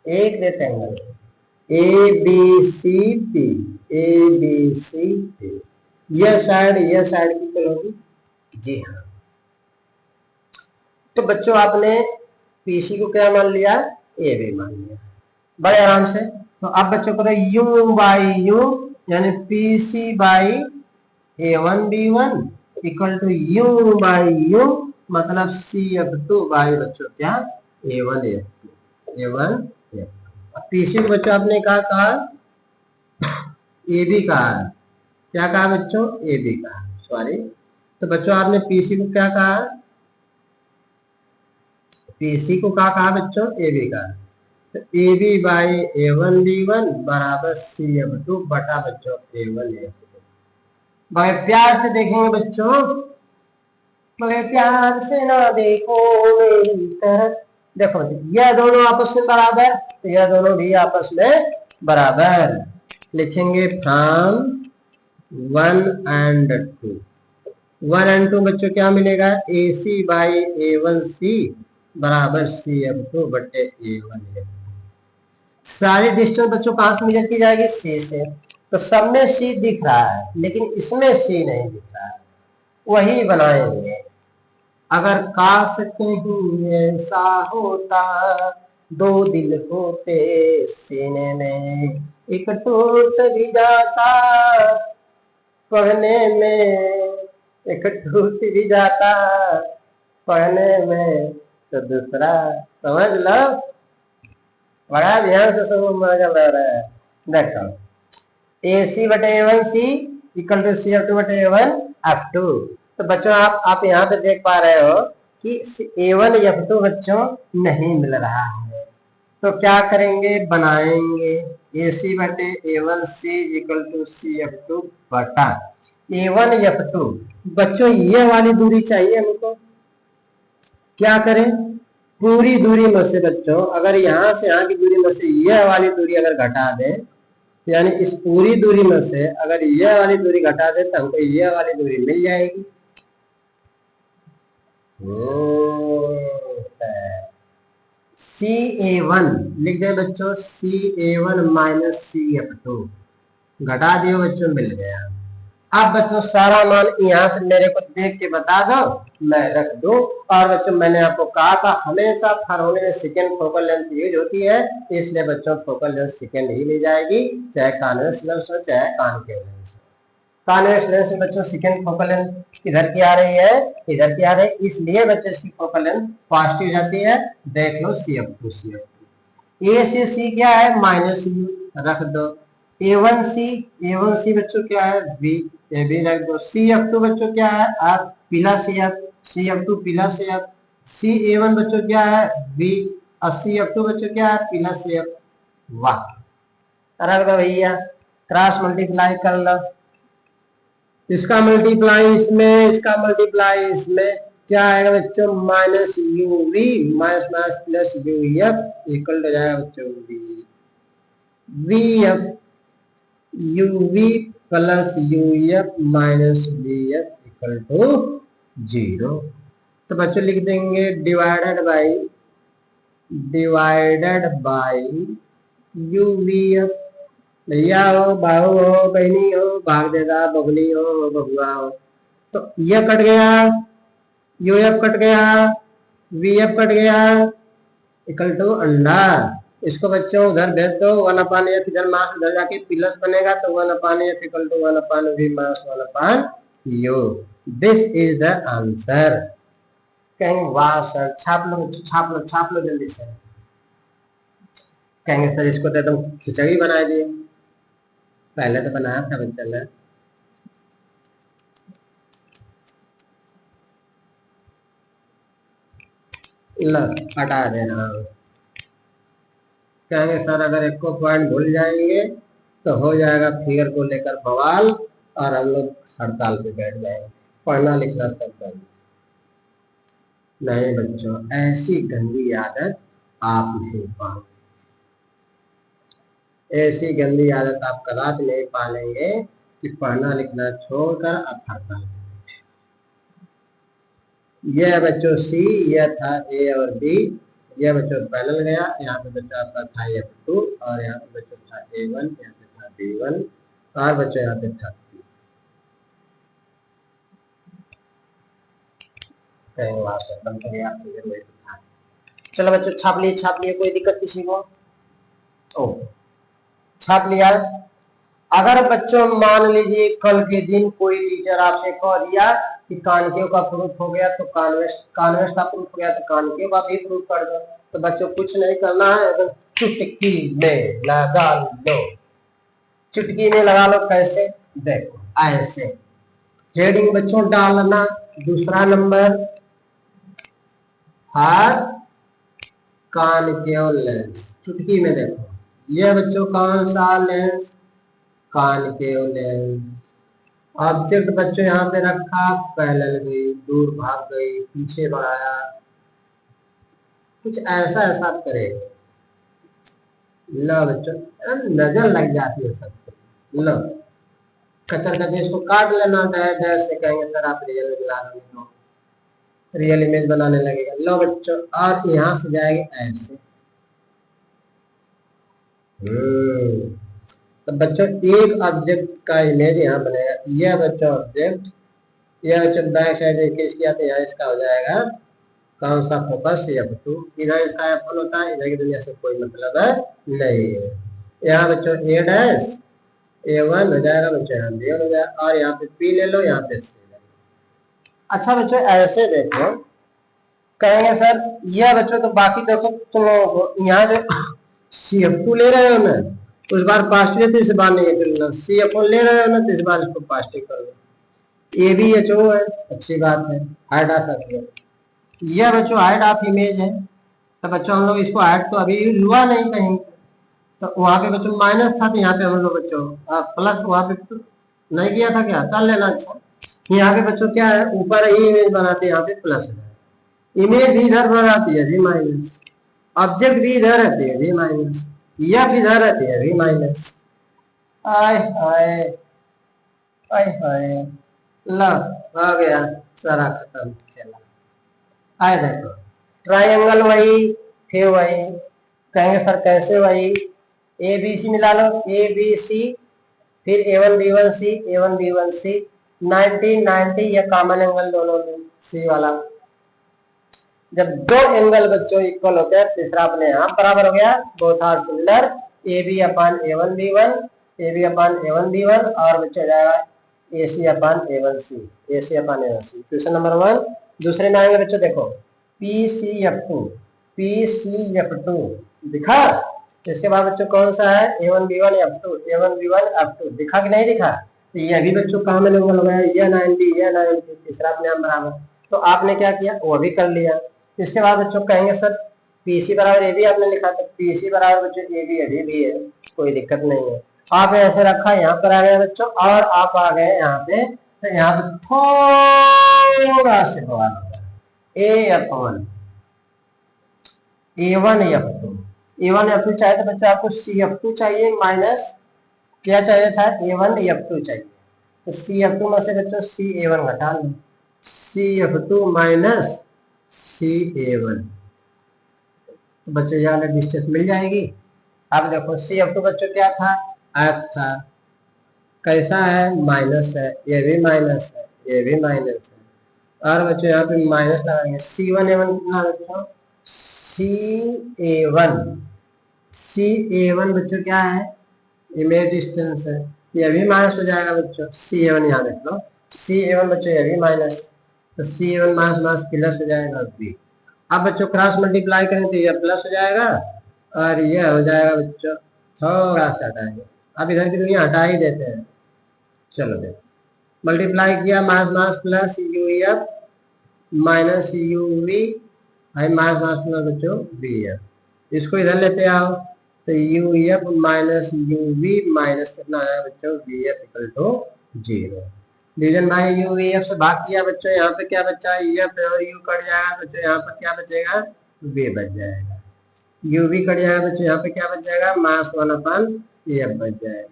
एक रेक्टेंगल ABCD, ABCD, यह साइड की होगी, जी हाँ। तो बच्चों आपने PC को क्या मान लिया, AB मान लिया, बड़े आराम से। तो अब बच्चों करो U बाई यू, यानी PC by A1 B1 equal to U by U, मतलब CF2 बाई बच्चों क्या A1 F2, A1 F2। अब PC को बच्चों आपने कहा AB कहा है, क्या कहा बच्चों, AB कहा, सॉरी। तो बच्चों आपने PC को क्या कहा, PC को क्या कहा बच्चों, AB कहा। तो AB बाई A1 B1 बराबर CF2 बटा बच्चों A1 F2। बड़े प्यार से देखेंगे बच्चों, बड़े प्यार से ना देखो मेरी तरफ, देखो यह दोनों आपस में बराबर, तो यह दोनों भी आपस में बराबर। लिखेंगे फ्रॉम 1 and 2, 1 and 2 बच्चों क्या मिलेगा, AC बाई A1 C बराबर CF2 बटे A1 F2। सारी डिस्टेंस बच्चों कहां से मेजर की जाएगी, C से। तो सब में C दिख रहा है लेकिन इसमें C नहीं दिख रहा है, वही बनाएंगे। अगर काश कहीं ऐसा होता, दो दिल होते सीने में, एक टूट भी जाता पढ़ने में, एक टूट भी जाता पढ़ने में, तो दूसरा समझ लो। बड़ा ध्यान से सुनो, मजा लग रहा है। देखो, ए सी बटे A one C equal to C F two बटे ए वन एफ टू। तो बच्चों आप यहाँ पे देख पा रहे हो कि ए वन एफ टू बच्चों नहीं मिल रहा है। तो क्या करेंगे, बनाएंगे ए सी बटे A one C equal to C F two बटा ए वन एफ टू। बच्चों ये वाली दूरी चाहिए हमको। क्या करें, पूरी दूरी में से बच्चों अगर यहाँ से यहाँ की दूरी में से यह वाली दूरी अगर घटा दें, यानी इस पूरी दूरी में से अगर यह वाली दूरी घटा दे तो हमको यह वाली दूरी मिल जाएगी। सी ए वन लिख दे बच्चों, C A one minus C F two घटा दियो बच्चों, मिल गया। अब बच्चों सारा मान यहाँ से मेरे को देख के बता दो, मैं रख दूं। और बच्चों मैंने आपको कहा था हमेशा फार्मूले में सेकेंड फोकल लेंथ यूज होती है, इसलिए बच्चों फोकल लेंथ सेकेंड ही ली जाएगी, चाहे कॉन्वेक्स लेंस हो चाहे कॉनकेव लेंस हो। कॉन्वेक्स लेंस में बच्चों सेकेंड फोकल लेंथ इधर की आ रही है, इधर की आ रही है, इसलिए बच्चों इसकी फोकल लेंथ पॉजिटिव जाती है। देख लो C F two, C F two A से सी क्या है माइनस यू, रख दो। ए वन सी बच्चों क्या है बी, ए बी रख दो। सी एफ टू बच्चों क्या है एफ पीला C F, C F two पीला C F. C A one बच्चों क्या है बी और सी एफ टू बच्चों क्या है पीला सी एफ। वाह, रख दो भैया, क्रॉस मल्टीप्लाई कर लो, इसका मल्टीप्लाई इसमें, इसका मल्टीप्लाई इसमें, क्या आएगा बच्चों minus U V minus minus plus U F equal हो जाएगा बच्चों V F U V plus U F minus V F equal to 0। तो बच्चों लिख देंगे divided by U V F. भैया हो, बाहू हो, बहनी हो, भागदेदा, बबली हो, बबुआ हो, तो ये कट गया, यू एफ कट गया, वी एफ कट गया, इक्वल टू अंडा। इसको बच्चों उधर भेज दो, 1/f इधर मास उधर जाके प्लस बनेगा, तो 1/f इक्वल टू 1/v मास 1/u। This is the answer. कहेंगे वाह सर, छाप लो बच्चों, छाप लो, छाप लो जल्दी से। कहेंगे सर इसको तो तुम खिचड़ी बना दिए, पहले तो बनाया था बच्चा ने। लो हटा देना। कहेंगे सर अगर एक को पॉइंट भूल जाएंगे तो हो जाएगा फिगर को लेकर बवाल, और हम लोग हड़ताल पे बैठ जाएंगे, पढ़ना लिखना सब बंद। नहीं बच्चों, ऐसी गंदी आदत आप नहीं पाओगे, ऐसी गंदी आदत आप कदापि नहीं पालेंगे कि पढ़ना लिखना छोड़कर आप हड़ताल। यह बच्चों सी, यह था ए और बी, यह बच्चों पैनल गया, यहाँ पे बच्चों आपका था F2 और यहाँ पे बच्चों था A1, यहाँ पे था B1 और बच्चों यहाँ पे था B। कहीं वहां से बंद कर गया, वही था। चलो बच्चों छाप लिए, कोई दिक्कत किसी को? ओ छाप लिया। अगर बच्चों मान लीजिए कल के दिन कोई टीचर आपसे कह दिया कि कॉनकेव का प्रूफ हो गया, तो कॉन्वेक्स का प्रूफ हो गया, तो कॉनकेव का भी प्रूफ कर दो। तो बच्चों कुछ नहीं करना है, एकदम चुटकी में लगा लो, चुटकी में लगा लो। कैसे? देखो ऐसे हेडिंग बच्चों डालना, दूसरा नंबर हर कॉनकेव लेंस, चुटकी में देखो ये बच्चों कौन सा लेंस, कॉनकेव लेंस। ऑब्जेक्ट बच्चों यहाँ पे रखा, पैरेलल गई, दूर भाग गई, पीछे बढ़ाया, कुछ ऐसा ऐसा करेगा। लो बच्चों नजर लग जाती है सबको। लो कचर कचर इसको काट लेना, डैश से कहेंगे सर आप रियल में मिला दो, रियल इमेज बनाने लगेगा। लो बच्चों और यहाँ से जाएगी ऐसे। तो बच्चों एक ऑब्जेक्ट का इमेज यहाँ बनेगा, यह बच्चों ऑब्जेक्ट यह बच्चों बैक साइड इंक्रीज किया तो यहाँ इसका हो जाएगा कौन सा फोकस F2। इधर इसका F1 होता है, इधर की दुनिया से कोई मतलब है नहीं है। यहाँ बच्चों A डैश A1 हो जाएगा बच्चों, यहाँ B1 हो जाएगा, और यहाँ पे P ले लो, यहाँ पे C ले लो। अच्छा बच्चों ऐसे देखो, कहेंगे सर यह बच्चों तो बाकी देखो तुम लोगों को यहाँ जो CF2 ले रहे हो ना, उस बार पॉजिटिव तो इस बार नेगेटिव लेना, CF1 ले रहे हो ना तो इस बार इसको पॉजिटिव कर लो। ABHO है, अच्छी बात है, हाइड ऑफ रखिए। यह बच्चों हाइड ऑफ इमेज है, तो बच्चों हम लोग इसको हाइड तो अभी हुआ नहीं कहीं, तो वहां पे बच्चों माइनस था, तो यहाँ पे हम लोग बच्चों प्लस वहां पे नहीं किया था, क्या कर लेना। अच्छा यहाँ पे बच्चों क्या है, ऊपर ही इमेज बनाते हैं, यहाँ पे प्लस है, इमेज भी इधर बनाती है भी माइनस, ऑब्जेक्ट भी इधर रहती है भी माइनस, एफ इधर रहती है भी माइनस। आय हाय आय हाय, लो हो गया सारा खत्म चला। आए देखो ट्राइंगल वही फिर वही, कहेंगे सर कैसे वही, ए बी सी मिला लो, ए बी सी फिर A1B1C A1B1C 90 ये कॉमन एंगल दोनों में सी वाला। जब दो एंगल बच्चों इक्वल होते हैं, तीसरा अपने आप बराबर हो गया, both are similar, AB upon A1B1 AB upon A1B1 और बच्चों जाएगा AC upon A1C AC upon A1C। Question number 1 दूसरे में आएंगे बच्चों, देखो PCF2 PCF2 दिखा। इसके बाद बच्चों कौन सा है, A1B1 F2 A1B1 F2 दिखा कि नहीं दिखा। तो ये भी बच्चों कॉमन एंगल हो गया, ये 90 तीसरा अपने आप बराबर। तो आपने क्या किया, वो भी कर लिया। इसके बाद बच्चों कहेंगे सर PC बराबर AB आपने लिखा, तो PC बराबर बच्चों AB अभी भी है, कोई दिक्कत नहीं है। आपने ऐसे रखा, यहाँ पर आ गए बच्चों, और आप आ गए यहाँ पे, तो यहाँ पे थोड़ा से बवाल होगा, A/1 A1 F2 A1 F2 चाहिए, तो बच्चों आपको CF2 चाहिए माइनस क्या चाहिए था, A1 F2 चाहिए। तो CF2 में से बच्चों CA1 घटा लो, CF2 माइनस CA1, तो बच्चों यहाँ डिस्टेंस मिल जाएगी। अब देखो CF2 बच्चों क्या था, F था, कैसा है माइनस है, ये भी माइनस है, ये भी माइनस है, और बच्चों यहाँ पे माइनस लगाएंगे। C1A1 कितना बच्चों, CA1 बच्चों क्या है, इमेज डिस्टेंस है, ये भी माइनस हो जाएगा बच्चों। CA1 यहाँ देख लो, CA1 बच्चों ये भी माइनस, तो CA1 माइनस माइनस प्लस हो जाएगा B। अब बच्चों क्रॉस मल्टीप्लाई करें तो ये प्लस हो जाएगा, और ये हो जाएगा बच्चों, थोड़ा सा हटाएंगे, अब इधर की दुनिया हटा ही देते हैं। चलो देखो मल्टीप्लाई किया, minus minus plus UF minus UV भाई माइनस माइनस प्लस बच्चों BF, इसको इधर लेते आओ, तो UF माइनस UV माइनस कितना आया बच्चों BF equal to 0। Division by UVF से भाग किया बच्चों, यहाँ पे क्या बचा, UF और U कट जाएगा बच्चों, यहाँ पर क्या बचेगा V बच जाएगा, UV कट जाएगा बच्चों, यहाँ पे क्या बच जाएगा माइनस 1/F बच जाएगा,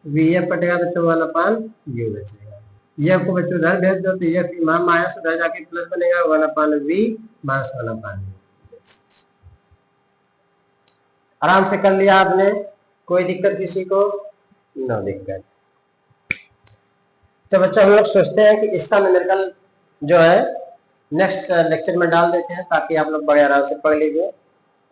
VF कटेगा बच्चों 1/U बचेगा। F को बच्चों उधर भेज दो, तो F माइनस उधर जाके प्लस बनेगा 1/V माइनस 1/U। आराम से कर लिया आपने, कोई दिक्कत किसी को, नो दिक्कत। तो बच्चों हम लोग सोचते हैं कि इसका न्यूमेरिकल जो है नेक्स्ट लेक्चर में डाल देते हैं, ताकि आप लोग बड़े आराम से पढ़ लीजिए।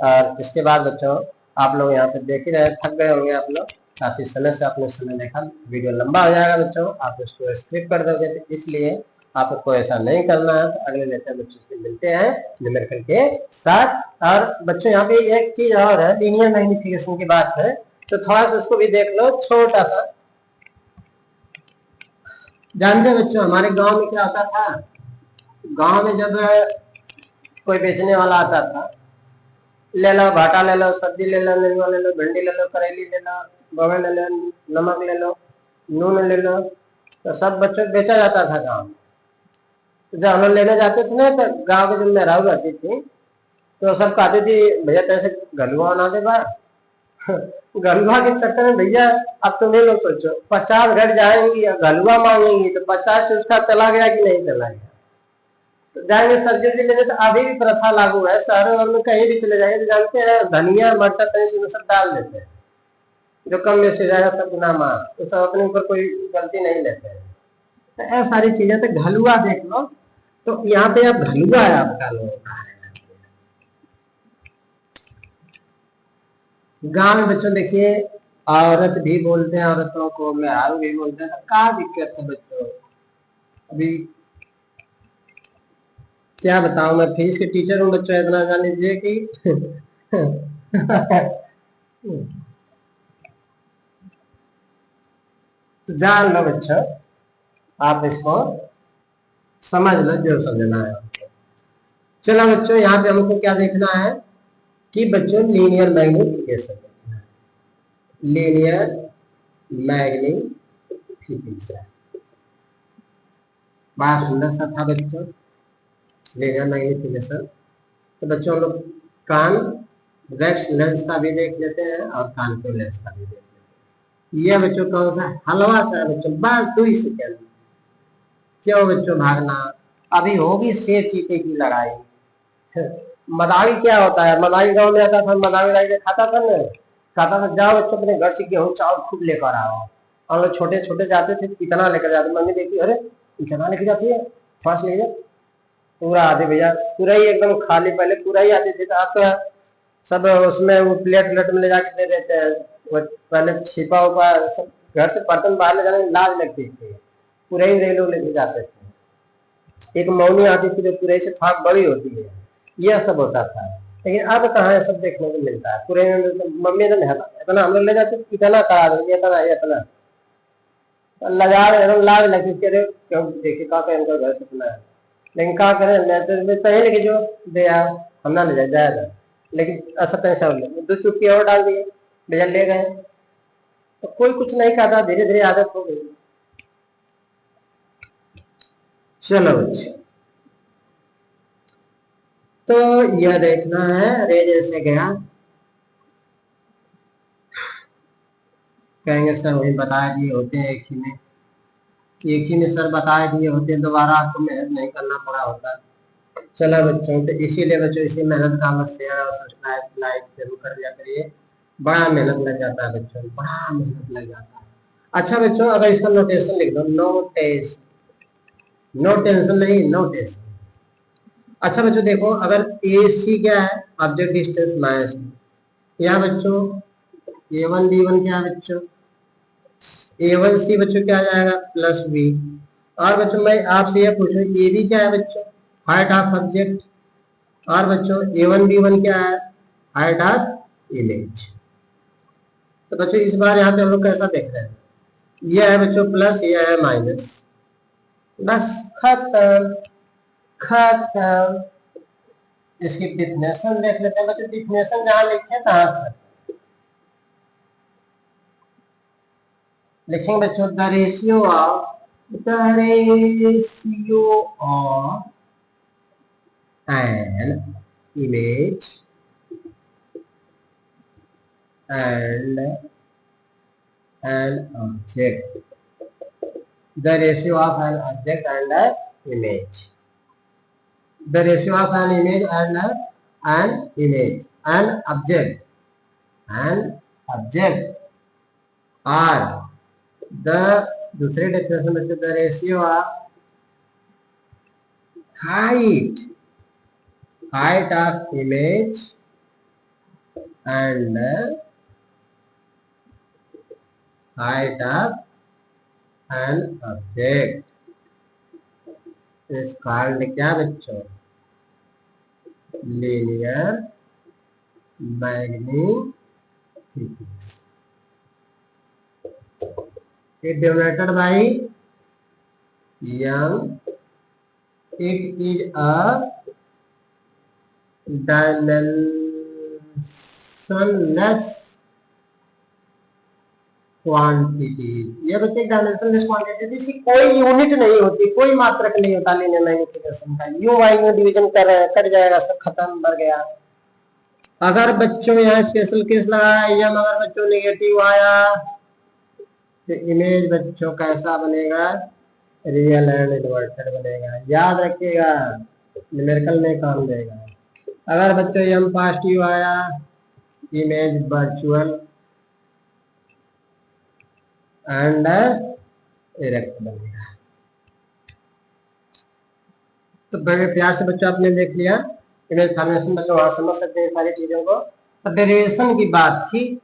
और इसके बाद बच्चों आप लोग यहाँ पे देख ही रहे, थक गए होंगे आप लोग, काफी समय से आपने समय देखा, वीडियो लंबा हो जाएगा बच्चों, आप उसको स्किप कर दोगे, तो इसलिए आपको ऐसा नहीं करना है। तो अगले लेक्चर बच्चों से मिलते हैं न्यूमेरिकल के साथ। और बच्चों यहाँ पे एक चीज और है, लीनियर मैग्निफिकेशन की बात है, तो थोड़ा सा उसको भी देख लो, छोटा सा। जानते बच्चों हमारे गांव में क्या होता था, गांव में जब कोई बेचने वाला आता था, ले लो भाटा ले लो, सब्जी ले लो, नेनुआ ले लो, भिंडी ले लो, करेली ले लो, बैगन ले लो, नमक ले लो, नून ले लो, तो सब बच्चों को बेचा जाता था गांव में। तो जब हम लोग लेने जाते थे ना, तो गांव के जो मेहरारू रहती थी, तो सब कहते थे भैया तैसे गलुआ बना दे बा गलुआ के चक्कर में भैया अब तुम ये लोग सोचो 50 घट जाएंगी या गलुआ मांगेंगी, तो 50 उसका चला गया कि नहीं चला गया। तो जाएंगे सब्जी भी लेने, तो अभी भी प्रथा लागू है, शहरों और में कहीं भी चले जाएंगे तो जानते हैं धनिया मरचा तनी सब डाल देते हैं, जो कम में से जाएगा सब गुना मार, तो सब अपने ऊपर कोई गलती नहीं लेते हैं। तो ऐसी सारी चीजें, तो घलुआ देख लो, तो यहाँ पे अब घलुआ है आपका लोगों का है। गांव में बच्चों देखिए औरत भी बोलते हैं, औरतों को मेहरारू भी बोलते हैं, तो क्या दिक्कत है बच्चों। अभी क्या बताऊं, मैं फीस के टीचर हूँ बच्चों, इतना जान लीजिए कि तो जान लो बच्चों, आप इसको समझ लो जो समझना है। चलो बच्चों, यहाँ पे हमको क्या देखना है कि बच्चों लीनियर मैग्निफिकेशन देखना है, लीनियर मैग्निफिकेशन। बड़ा सुंदर सा था बच्चों लीनियर मैग्निफिकेशन। तो बच्चों हम लोग कान वैक्स लेंस का भी देख लेते हैं और कानपुर लेंस का भी देख लेते हैं। ये बच्चों कौन सा हलवा सा है बच्चों, बस 2 सेकेंड। क्यों बच्चों भागना, अभी होगी शेर चीते की लड़ाई। मदारी क्या होता है, मदारी गांव में आता था, मदारी लाई खाता था ना, खाता था जाओ बच्चों अपने घर से गेहूं चावल खूब लेकर आओ। और लोग छोटे छोटे जाते थे, इतना लेकर जाते, मम्मी देखती अरे इतना लेकर जाती है, फास्ट ले जा। पूरा आधे भैया, पूरा ही एकदम खाली, पहले पूरा ही आते थे, तो आप तो सब उसमें वो प्लेट प्लेट में ले जाके दे देते हैं। वो पहले छिपा हुआ सब, घर से बर्तन बाहर ले जाने में लाज लगती थी, पूरे ही रेलो लेके जाते थे। एक मौनी आती थी जो पूरे से थाक बड़ी होती है, यह सब होता था। लेकिन अब कहाँ है, सब देखने को मिलता है पूरे में। मम्मी इतना हम लोग ले जाते, इतना करा देंगे, इतना इतना लगा, एकदम लाज लगती थी, अरे क्यों देखिए का इनका घर कितना है। लेकिन क्या करें, तही लेके जो दे हम ना ले जाए जाएगा, लेकिन ऐसा पैसा 2 चुटकी और डाल दिए, भैया ले गए। तो कोई कुछ नहीं खाता, धीरे धीरे आदत हो गई। चलो अच्छा, तो यह देखना है रे जैसे गया, कहेंगे सर वही बता दिए होते हैं, एक ही में सर बता दिए होते हैं, दोबारा आपको मेहनत नहीं करना पड़ा होता। चलो बच्चों, तो इसीलिए बच्चों इसी मेहनत का मत शेयर और सब्सक्राइब लाइक जरूर कर दिया करिए। बड़ा मेहनत लग जाता है बच्चों, बड़ा मेहनत लग जाता है। अच्छा बच्चों, अगर इसका नोटेशन लिख दो, नोटेशन, नो टेंशन नहीं, नोटेशन। अच्छा बच्चों देखो, अगर ए सी क्या है, ऑब्जेक्ट डिस्टेंस माइनस, या बच्चों A1 B1 क्या है बच्चों, A1C बच्चों क्या आ जाएगा प्लस बी। और बच्चों मैं आपसे यह पूछूं, ए बी क्या है बच्चों, हाइट ऑफ ऑब्जेक्ट। और बच्चों A1 B1 क्या है, हाइट ऑफ इमेज। तो बच्चों इस बार यहाँ पे हम लोग कैसा देख रहे हैं, यह है बच्चों प्लस, यह है माइनस, बस खत्म खत्म। इसकी डिफिनेशन देख लेते हैं बच्चों, डिफिनेशन जहां लिखे तहां लिखेंगे बच्चों, the ratio of an image and an object, the ratio of an object and an image, the ratio of an image and an image, an object are the, दूसरे डेफिनेशन में the ratio of height of image and height of an object is called क्या बच्चों, linear magnification. It denoted by m. It is a dimensionless quantity. ये बच्चे डायमेंशनलेस क्वांटिटी, इसकी कोई यूनिट नहीं होती, कोई मात्रक नहीं होता लीनियर मैग्निफिकेशन का। यू वाई में डिवीजन कर रहे हैं, कट जाएगा, सब खत्म, भर गया। अगर बच्चों यहाँ स्पेशल केस लगाया एम, अगर बच्चों नेगेटिव आया तो इमेज बच्चों कैसा बनेगा, रियल एंड इन्वर्टेड बनेगा, याद रखिएगा, न्यूमेरिकल में काम देगा। अगर बच्चों एम पॉजिटिव आया, इमेज वर्चुअल एंड इरेक्ट बनेगा। तो बड़े प्यार से बच्चों आपने देख लिया इमेज फॉर्मेशन, बच्चों वहां समझ सकते हैं सारी चीजों को। तो डेरिवेशन की बात थी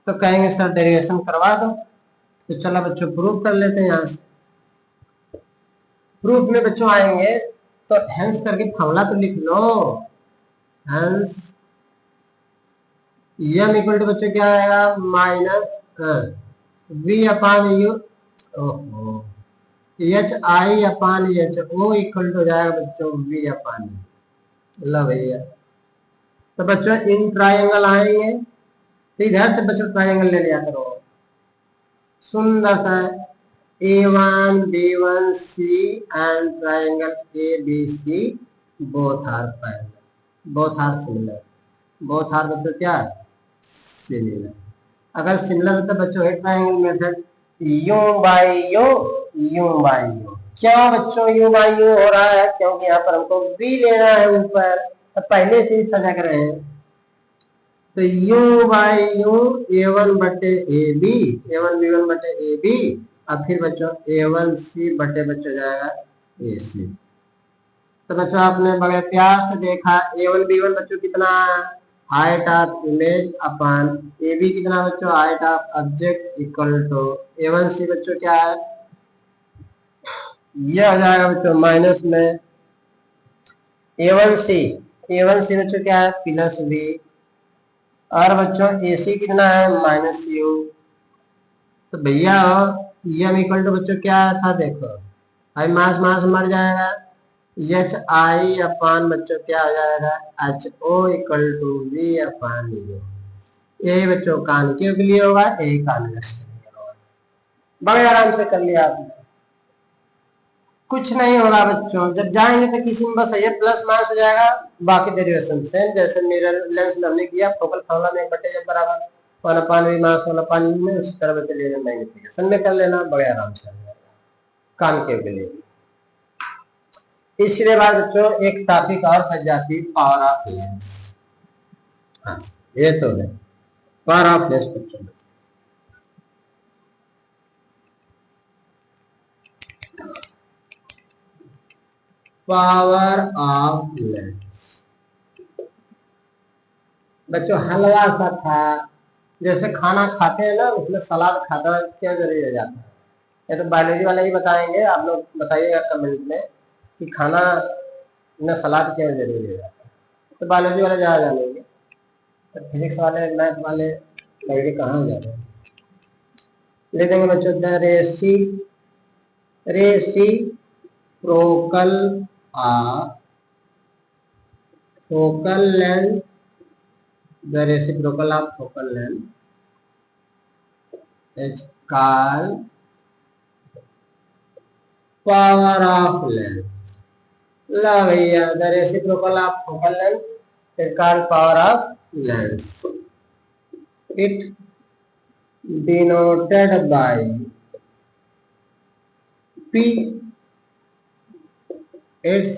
तो कहेंगे सर डेरिवेशन करवा दो, तो चलो बच्चों प्रूफ कर लेते हैं। यहाँ से प्रूफ में बच्चों आएंगे तो हेंस करके फॉर्मूला तो लिख लो। हेंस यम इक्वल टू बच्चों क्या आएगा, माइनस वी अपान यू, ओहो H I upon H O equal to हो जाएगा बच्चों वी अपान। लो भैया, तो बच्चों इन ट्राइंगल आएंगे तो इधर से बच्चों ट्राइंगल ले लिया करो, सुंदर सा A1 B1 C and triangle ABC both are parallel, both are similar, both are बच्चों क्या सिमिलर। अगर सिमिलर होता बच्चों है triangle method you by you, क्या बच्चों यू बाई यू हो रहा है क्योंकि यहाँ पर हमको बी लेना है ऊपर, तो पहले से ही सजा कर रहे हैं। तो यू बाई यू A1 बटे AB, A1 B1 बटे AB, अब फिर बच्चों A1C बटे बच्चों जाएगा AC। तो बच्चों आपने बड़े प्यार से देखा A1 B1 बच्चों कितना height of image upon AB कितना बच्चों height of object equal to A1C बच्चों क्या है, ये आ जाएगा बच्चों माइनस में A1C बच्चों क्या है प्लस B, और बच्चों AC कितना है माइनस U। तो भैया यम इक्वल टू बच्चों क्या था देखो, भाई मास मास मर जाएगा, एच आई अपान बच्चों क्या हो जाएगा H O equal to V upon U. ये बच्चों कॉन्केव के लिए होगा, यही कॉन्वेक्स के लिए होगा। बड़े आराम से कर लिया आपने, कुछ नहीं होगा बच्चों। जब जाएंगे तो किसी में बस ये प्लस माइनस हो जाएगा, बाकी डेरिवेशन सेम जैसे मिरर लेंस में हमने किया, फोकल फॉर्मूला में 1/जब बराबर 1/v मास 1/u में, उसी तरह बच्चे ले लेना मैग्निफिकेशन में कर लेना, बड़े आराम से आ जाएगा कॉन्केव के लिए। इसके बाद बच्चों एक टॉपिक और बच जाती है पावर ऑफ लेंस। हाँ ये तो है पावर ऑफ लेंस बच्चों, पावर ऑफ लेंस बच्चों हलवा सा था, जैसे खाना खाते हैं ना उसमें सलाद खाता है क्या जरूरी हो जाता है, ये तो बायोलॉजी वाले ही बताएंगे, आप लोग बताइएगा कमेंट में कि खाना में सलाद क्यों जरूरी हो जाता है, तो बायोलॉजी वाले ज़्यादा जानेंगे, तो फिजिक्स वाले मैथ वाले लगे कहाँ जा रहे हैं। ले देंगे बच्चों the reciprocal of focal length, the reciprocal of focal length is called power of length। ला भैया the reciprocal of focal length is called power of length। It denoted by P, its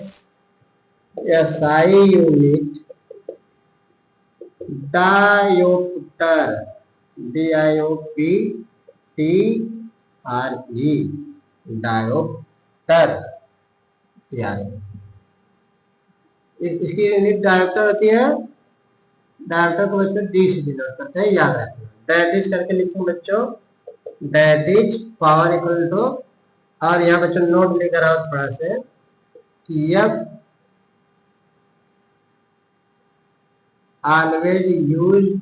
SI unit diopter, DIOPTRE dioptre, यानी इसकी यूनिट डायोप्टर होती है। डायोप्टर को बच्चों डी से डिनोट करते हैं, याद रखना। दैट इज करके लिखो बच्चों, that is power equal to, और यहाँ बच्चों नोट लेकर आओ थोड़ा से कि यह ऑलवेज यूज्ड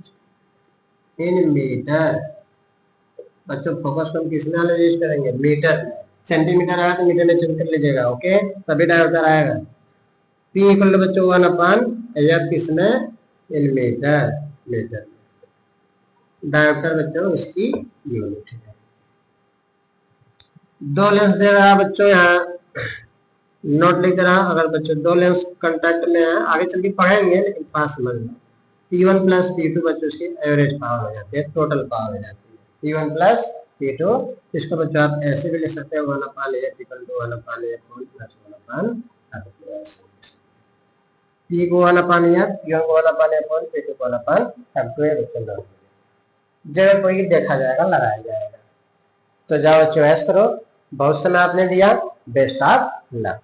इन मीटर। बच्चों फोकस को हम किस में ऑलवेज यूज करेंगे, मीटर। सेंटीमीटर आया तो मीटर में चेंज कर लीजिएगा, ओके, तभी डायोप्टर आएगा। P इक्वल टू बच्चों 1/F किसमें, इन मीटर, मीटर। डायोप्टर बच्चों इसकी यूनिट है। दो लेंस दे रहा है बच्चों, यहाँ नोट लिख रहा, अगर बच्चों दो लेंस कांटेक्ट में है, आगे चल के पढ़ेंगे लेकिन पास समझ लो। P1 प्लस P2 बच्चों इसकी एवरेज पावर हो जाती है, टोटल पावर हो जाती है P1 प्लस P2। इसको बच्चों आप ऐसे भी लिख सकते हैं 1/F equal to 1/F plus 1/F। P को 1/F, P1 को 1/F, P2 को 1/F। जगह कोई देखा जाएगा, लगाया जाएगा। तो जाओ चॉइस करो, बहुत समय आपने दिया, बेस्ट ऑफ लक।